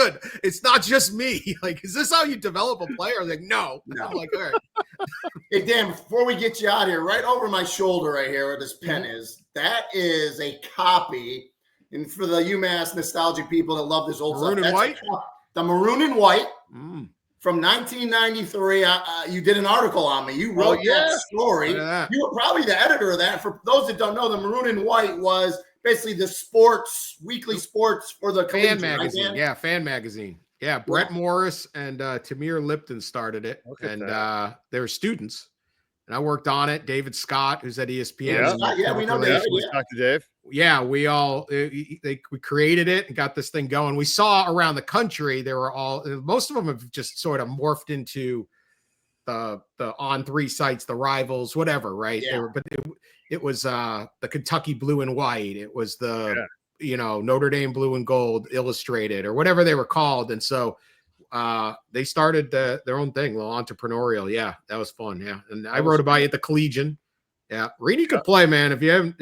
It's not just me. Like, is this how you develop a player? Like, no. I'm like, all right. Hey, Dan, before we get you out here, right over my shoulder right here where this pen is, that is a copy. And for the UMass nostalgic people that love this old maroon stuff, and white, the maroon and white from 1993. You did an article on me. You wrote that story. You were probably the editor of that. For those that don't know, the maroon and white was basically the weekly sports for the fan magazine. Right, fan magazine. Yeah, Brett Morris and Tamir Lipton started it, and they were students. And I worked on it. David Scott, who's at ESPN. Yeah, we know David. We talked to Dave. Yeah, we created it and got this thing going. We saw around the country, most of them have just sort of morphed into the On3 sites, the Rivals, whatever, right? Yeah. It was the Kentucky Blue and White. It was the Notre Dame Blue and Gold Illustrated or whatever they were called. And so they started their own thing, a little entrepreneurial. Yeah, that was fun. Yeah, and I wrote about it at the Collegian. Yeah, Rene could play, man. If you haven't,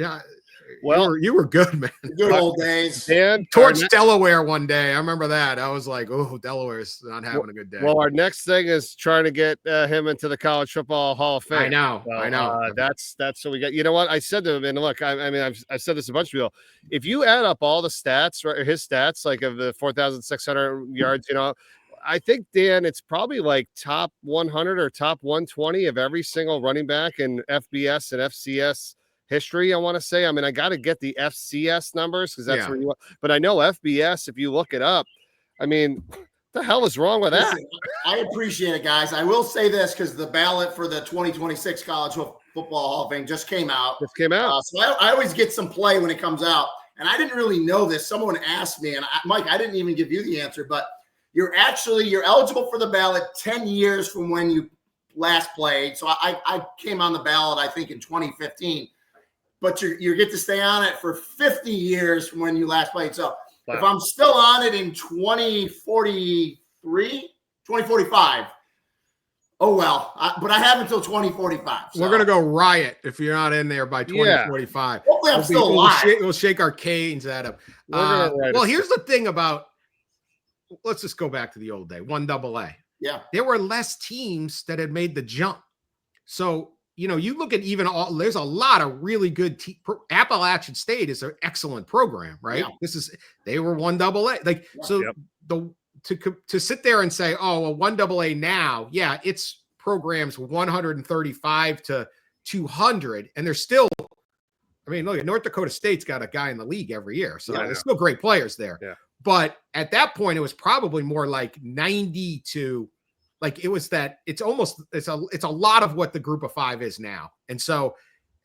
you were good, man. Good old days. And torched Delaware one day. I remember that. I was like, oh, Delaware's not having a good day. Well, our next thing is trying to get him into the College Football Hall of Fame. I know. That's what we got. You know what I said to him, and look, I mean, I've said this a bunch of people. If you add up all the stats, right, his stats, like of the 4,600 yards, I think, Dan, it's probably like top 100 or top 120 of every single running back in FBS and FCS history. I want to say, I mean, I got to get the FCS numbers because that's where you are. But I know FBS, if you look it up, I mean, what the hell is wrong with that? Listen, I appreciate it, guys. I will say this because the ballot for the 2026 College Football Hall of Fame just came out. So I always get some play when it comes out. And I didn't really know this. Someone asked me, and Mike, I didn't even give you the answer, but you're eligible for the ballot 10 years from when you last played. So I came on the ballot, I think, in 2015. But you get to stay on it for 50 years from when you last played. So if I'm still on it in 2045, oh well. But I have until 2045. So. We're going to go riot if you're not in there by 2045. Hopefully I'm still alive. We'll shake our canes at him. Well, here's the thing about – let's just go back to the old day, 1AA. Yeah. There were less teams that had made the jump. So, you look at there's a lot of really good Appalachian State is an excellent program, right? Yeah. They were 1AA. To sit there and say, oh, a 1AA now, it's programs 135 to 200. And they're still, I mean, look at North Dakota State's got a guy in the league every year. So there's still great players there. Yeah. But at that point, it was probably more like 90 to like it was that it's a lot of what the group of five is now. And so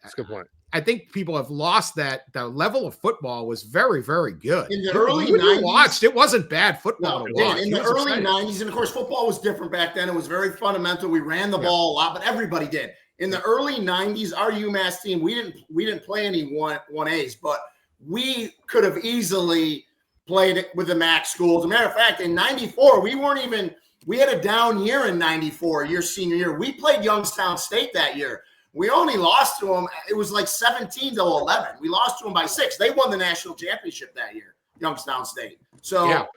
that's a good point. I think people have lost that. The level of football was very, very good. In the early 90s, it wasn't bad football. In the early 90s, and of course, football was different back then. It was very fundamental. We ran the ball a lot, but everybody did. In the early 90s, our UMass team, we didn't play any 1As, but we could have easily played it with the MAC schools. As a matter of fact, in 94, we had a down year in 94, your senior year. We played Youngstown State that year. We only lost to them. It was like 17 to 11. We lost to them by 6. They won the national championship that year, Youngstown State. So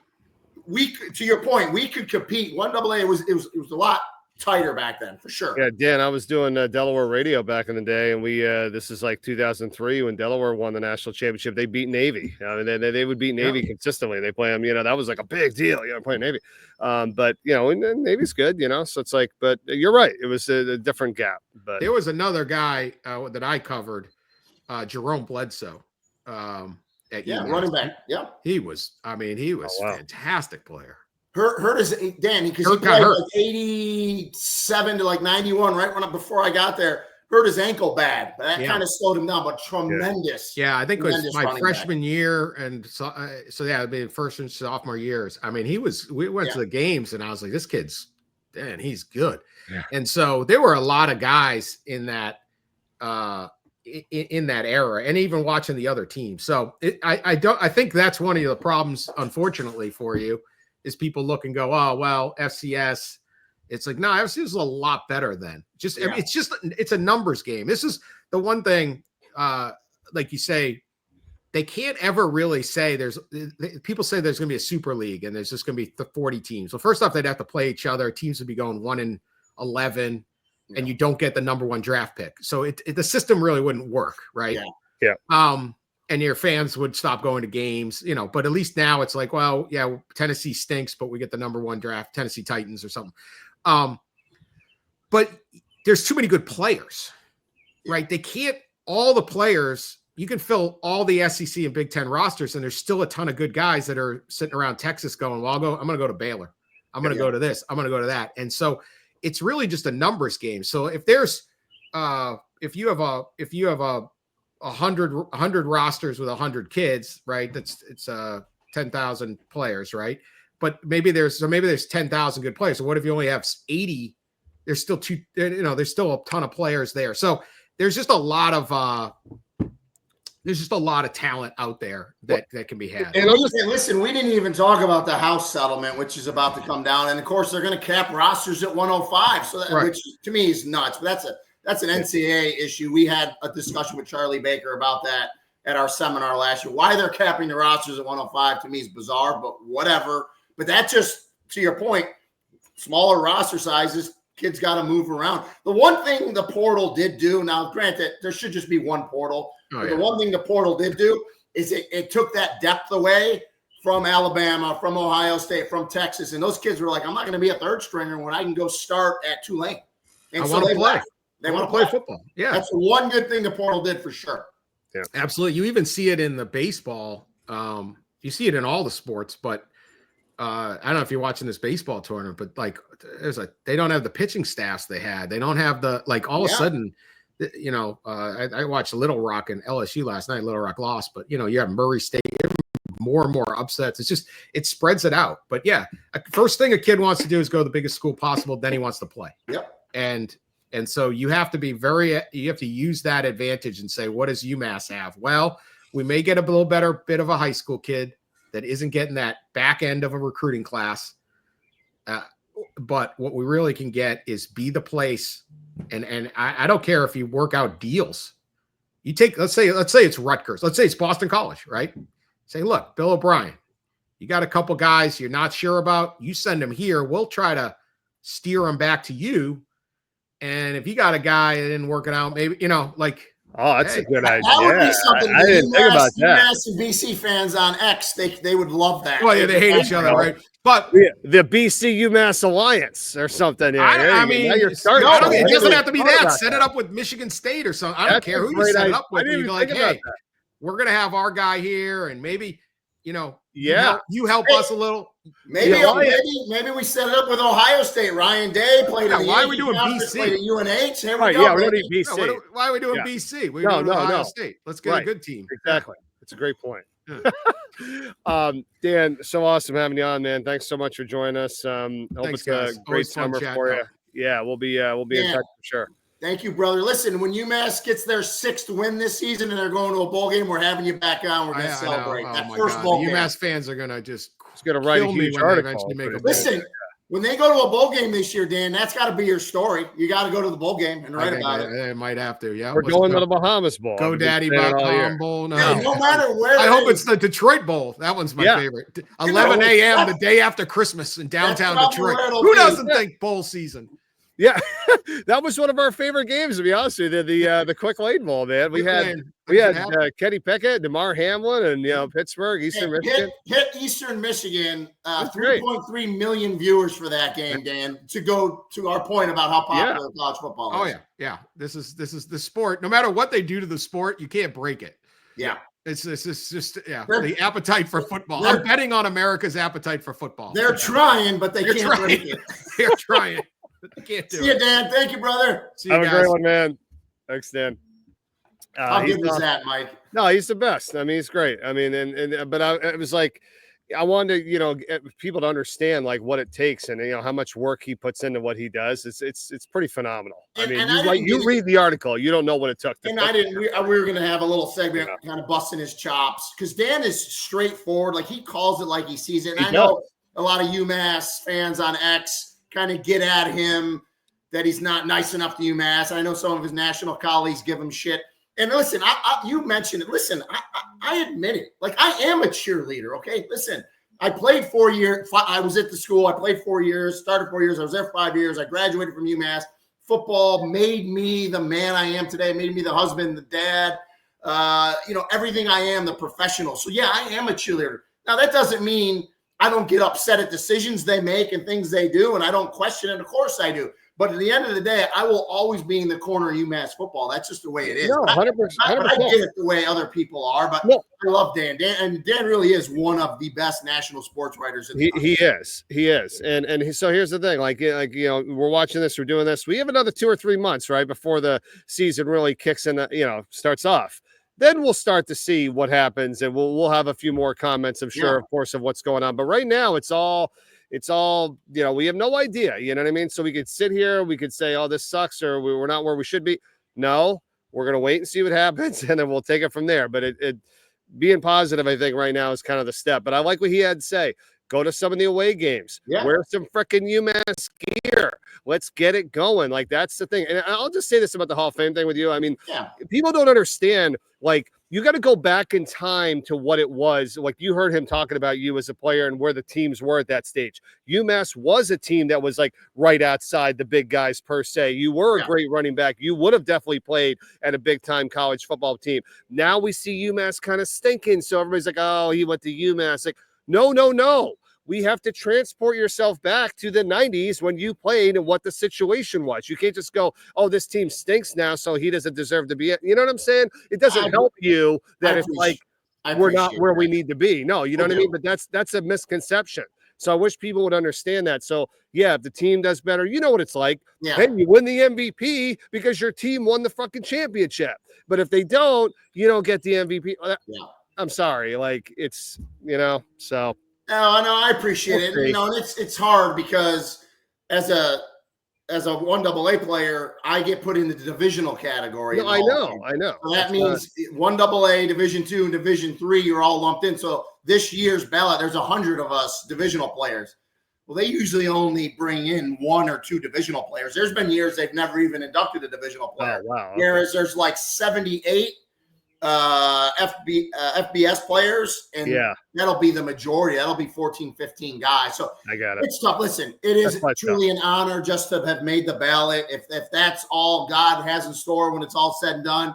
to your point, we could compete. 1AA was a lot tighter back then, for sure. Yeah, Dan, I was doing Delaware radio back in the day, and we this is like 2003 when Delaware won the national championship. They beat Navy. I mean, they would beat Navy consistently. They play them, that was like a big deal, playing Navy. But and Navy's good, so it's like, but you're right, it was a different gap. But there was another guy that I covered, Jerome Bledsoe. Running back. Yeah, he was a fantastic player. Hurt is Dan because he played like 87 to like 91 before I got there. Hurt his ankle bad, but that kind of slowed him down. But tremendous. Yeah, I think it was my freshman year, and it'd be first and sophomore years. I mean, we went to the games, and I was like, this kid's, Dan, he's good. Yeah. And so there were a lot of guys in that in that era, and even watching the other teams. So I think that's one of the problems, unfortunately, for you. Is people look and go, oh, well, FCS. It's like, no, FCS is a lot better than it's a numbers game. This is the one thing, like you say, they can't ever really say people say there's going to be a super league and there's just going to be 40 teams. Well, first off, they'd have to play each other. Teams would be going 1-11 and you don't get the number one draft pick. So the system really wouldn't work. Right. Yeah. And your fans would stop going to games, but at least now it's like, well, yeah, Tennessee stinks, but we get the number one draft, Tennessee Titans or something. But there's too many good players, right? They can't, all the players you can fill all the SEC and Big Ten rosters, and there's still a ton of good guys that are sitting around Texas going, well, I'm going to go to Baylor. I'm going to go to this. I'm going to go to that. And so it's really just a numbers game. So if there's, if you have a 100 rosters with 100 kids, right? It's 10,000 players, right? But maybe there's 10,000 good players. So what if you only have 80? There's still there's still a ton of players there. So there's just a lot of talent out there that can be had. And listen, we didn't even talk about the House settlement, which is about to come down. And of course, they're going to cap rosters at 105. So that, which to me is nuts. But that's an NCAA issue. We had a discussion with Charlie Baker about that at our seminar last year. Why they're capping the rosters at 105 to me is bizarre, but whatever. But that just, to your point, smaller roster sizes, kids got to move around. The one thing the portal did do, now granted, there should just be one portal. The one thing the portal did do is it took that depth away from Alabama, from Ohio State, from Texas. And those kids were like, I'm not going to be a third stringer when I can go start at Tulane. And I want to play. They want to play football. Yeah. That's one good thing the portal did for sure. Yeah, absolutely. You even see it in the baseball. You see it in all the sports, but I don't know if you're watching this baseball tournament, but like they don't have the pitching staffs they had. They don't have the, like all of a sudden, I watched Little Rock and LSU last night. Little Rock lost, but you have Murray State, more and more upsets. It spreads it out. But yeah, first thing a kid wants to do is go to the biggest school possible. Then he wants to play. Yep. And so you have to you have to use that advantage and say, what does UMass have? Well, we may get a little better bit of a high school kid that isn't getting that back end of a recruiting class. But what we really can get is be the place. And I don't care if you work out deals. You take, let's say it's Rutgers. Let's say it's Boston College, right? Say, look, Bill O'Brien, you got a couple guys you're not sure about. You send them here. We'll try to steer them back to you. And if you got a guy that didn't work it out, maybe, oh, that's a good idea. That would be something. I didn't think about that. UMass and BC fans on X, they would love that. Well, yeah, they hate each other, right? But the BC UMass Alliance or something. I mean, you're starting. It doesn't have to be that. Set it up with Michigan State or something. I don't care who you set it up with. You go like, hey, we're gonna have our guy here, and maybe you help us a little. Maybe we set it up with Ohio State. Ryan Day played. Why are we doing BC? Played at UNH. Here we right, go. Yeah, we're doing BC. No, why are we doing BC? We're doing Ohio State. Let's get a good team. Exactly. It's a great point. Dan, so awesome having you on, man. Thanks so much for joining us. Hope it's a great summer for you. Yeah, we'll be in touch for sure. Thank you, brother. Listen, when UMass gets their 6th win this season and they're going to a bowl game, we're having you back on. We're going to celebrate that first bowl game. UMass fans are going to just write a huge article. Listen, when they go to a bowl game this year, Dan, that's got to be your story. You got to go to the bowl game and write about it. They might have to. Yeah, we're going to the Bahamas Bowl. Go Daddy Bahamas Bowl. No. Hey, no matter where. I hope it's the Detroit Bowl. That one's my favorite. 11 a.m. the day after Christmas in downtown Detroit. Who doesn't think bowl season? Yeah, that was one of our favorite games, to be honest with you. The Quick Lane Bowl, man. We had Kenny Pickett, DeMar Hamlin, and Pittsburgh, Eastern Michigan. Hit Eastern Michigan. 3.3 million viewers for that game, Dan. To go to our point about how popular college football is. Oh yeah. This is the sport. No matter what they do to the sport, you can't break it. Yeah. It's just the appetite for football. I'm betting on America's appetite for football. They're trying, but they can't break it. They're trying. Can't do See you, Dan. Thank you, brother. See you Have guys. a great one, man. Thanks, Dan. How good was that, Mike? No, he's the best. I mean, he's great. I mean, it was like, I wanted people to understand like what it takes and how much work he puts into what he does. It's pretty phenomenal. You read the article, you don't know what it took. We were going to have a little segment kind of busting his chops because Dan is straightforward. Like he calls it like he sees it. And I know a lot of UMass fans on X kind of get at him that he's not nice enough to UMass. I know some of his national colleagues give him shit. And listen, you mentioned it. Listen, I admit it. Like I am a cheerleader. Okay, listen. I played 4 years. I was at the school. I played 4 years. Started 4 years. I was there 5 years. I graduated from UMass. Football made me the man I am today. Made me the husband, the dad. Everything I am, the professional. So yeah, I am a cheerleader. Now that doesn't mean I don't get upset at decisions they make and things they do, and I don't question it. Of course I do. But at the end of the day, I will always be in the corner of UMass football. That's just the way it is. No, 100%. I get it the way other people are, but no. I love Dan. Dan really is one of the best national sports writers in the country. He is. And so here's the thing, like, we're watching this, we're doing this. We have another 2 or 3 months, right, before the season really kicks in, starts off. Then we'll start to see what happens, and we'll have a few more comments, I'm sure, of course, of what's going on. But right now, it's all, we have no idea. You know what I mean? So we could sit here, we could say, oh, this sucks, or we're not where we should be. No, we're going to wait and see what happens, and then we'll take it from there. But it being positive, I think, right now is kind of the step. But I like what he had to say. Go to some of the away games. Yeah. Wear some freaking UMass gear. Let's get it going. Like, that's the thing. And I'll just say this about the Hall of Fame thing with you. I mean, people don't understand, like, you got to go back in time to what it was. Like, you heard him talking about you as a player and where the teams were at that stage. UMass was a team that was, like, right outside the big guys per se. You were a great running back. You would have definitely played at a big-time college football team. Now we see UMass kind of stinking. So everybody's like, oh, he went to UMass. Like, no. We have to transport yourself back to the 90s when you played and what the situation was. You can't just go, oh, this team stinks now, so he doesn't deserve to be it. You know what I'm saying? It doesn't help you that it's like we're not where we need to be. No, you know what I mean? But that's a misconception. So I wish people would understand that. So, yeah, if the team does better, you know what it's like. Yeah. Then you win the MVP because your team won the fucking championship. But if they don't, you don't get the MVP. I'm sorry. Like, it's, so. No, I appreciate it. And it's hard because as a 1AA player, I get put in the divisional category. No, I know. So that means 1AA, Division II, and Division III, you're all lumped in. So this year's ballot, there's 100 of us divisional players. Well, they usually only bring in 1 or 2 divisional players. There's been years they've never even inducted a divisional player. Oh, wow. Whereas there's like 78 FBS players, and that'll be the majority. That'll be 14, 15 guys. So I got it. It's tough. Listen, it is truly an honor just to have made the ballot. If that's all God has in store when it's all said and done,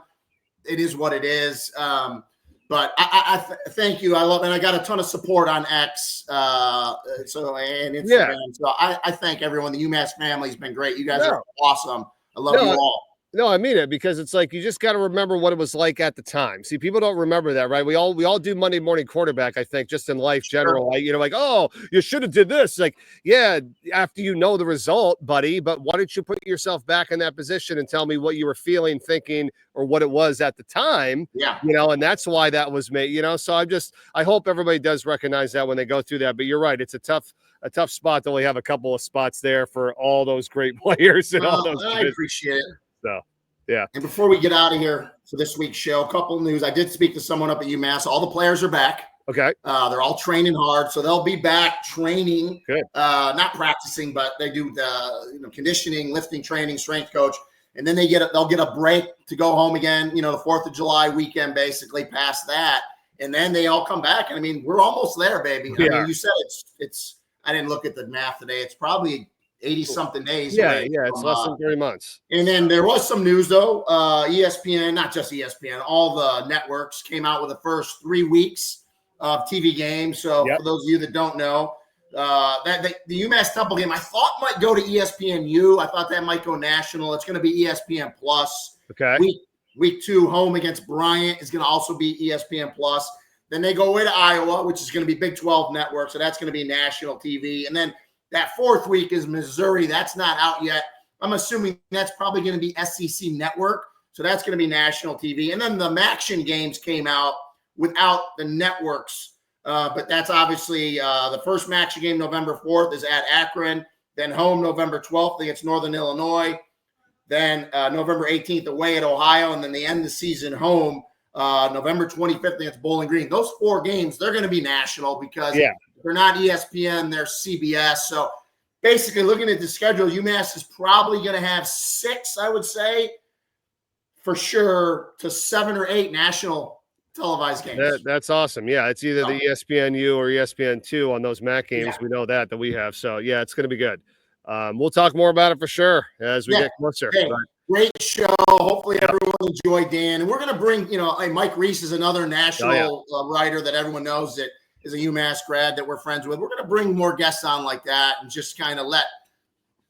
it is what it is. But I thank you. I love, and I got a ton of support on X, and Instagram. Yeah. So I thank everyone. The UMass family has been great. You guys are awesome. I love you all. No, I mean it, because it's like you just got to remember what it was like at the time. See, people don't remember that, right? We all do Monday morning quarterback, I think, just in life general. Like, oh, you should have did this. Like, yeah, after you know the result, buddy, but why don't you put yourself back in that position and tell me what you were feeling, thinking, or what it was at the time? Yeah. And that's why that was made, So I hope everybody does recognize that when they go through that. But you're right, it's a tough spot to only have a couple of spots there for all those great players and all those. I appreciate it. So, yeah. And before we get out of here for this week's show, a couple of news. I did speak to someone up at UMass. All the players are back. Okay. They're all training hard, so they'll be back training. Good. Not practicing, but they do the conditioning, lifting training, strength coach, and then they'll get a break to go home again. The 4th of July weekend, basically past that, and then they all come back. And I mean, we're almost there, baby. I mean, you said it's. I didn't look at the math today. It's probably 80-something days. Yeah, it's less than 3 months. And then there was some news, though. ESPN, not just ESPN, all the networks came out with the first 3 weeks of TV games. So for those of you that don't know, the UMass Temple game, I thought might go to ESPNU. I thought that might go national. It's going to be ESPN Plus. Okay. Week 2 home against Bryant is going to also be ESPN Plus. Then they go away to Iowa, which is going to be Big 12 network. So that's going to be national TV. And then that 4th week is Missouri. That's not out yet. I'm assuming that's probably going to be SEC Network. So that's going to be national TV. And then the Maction games came out without the networks. But that's obviously the first Maction game, November 4th, is at Akron. Then home November 12th against Northern Illinois. Then November 18th away at Ohio. And then the end of the season home November 25th against Bowling Green. Those 4 games, they're going to be national because they're not ESPN, they're CBS. So basically looking at the schedule, UMass is probably going to have 6, I would say, for sure, to 7 or 8 national televised games. That's awesome. Yeah, it's either the ESPNU or ESPN2 on those MAC games. Yeah. We know that we have. So, yeah, it's going to be good. We'll talk more about it for sure as we get closer. Hey, great show. Hopefully everyone enjoyed Dan. And we're going to bring, Mike Reese is another national writer that everyone knows that is a UMass grad that we're friends with. We're going to bring more guests on like that and just kind of let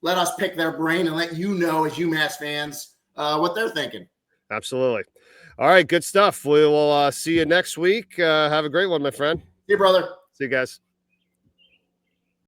let us pick their brain and let you know as UMass fans what they're thinking. Absolutely. All right, good stuff. We will see you next week. Have a great one, my friend. See you, brother. See you guys.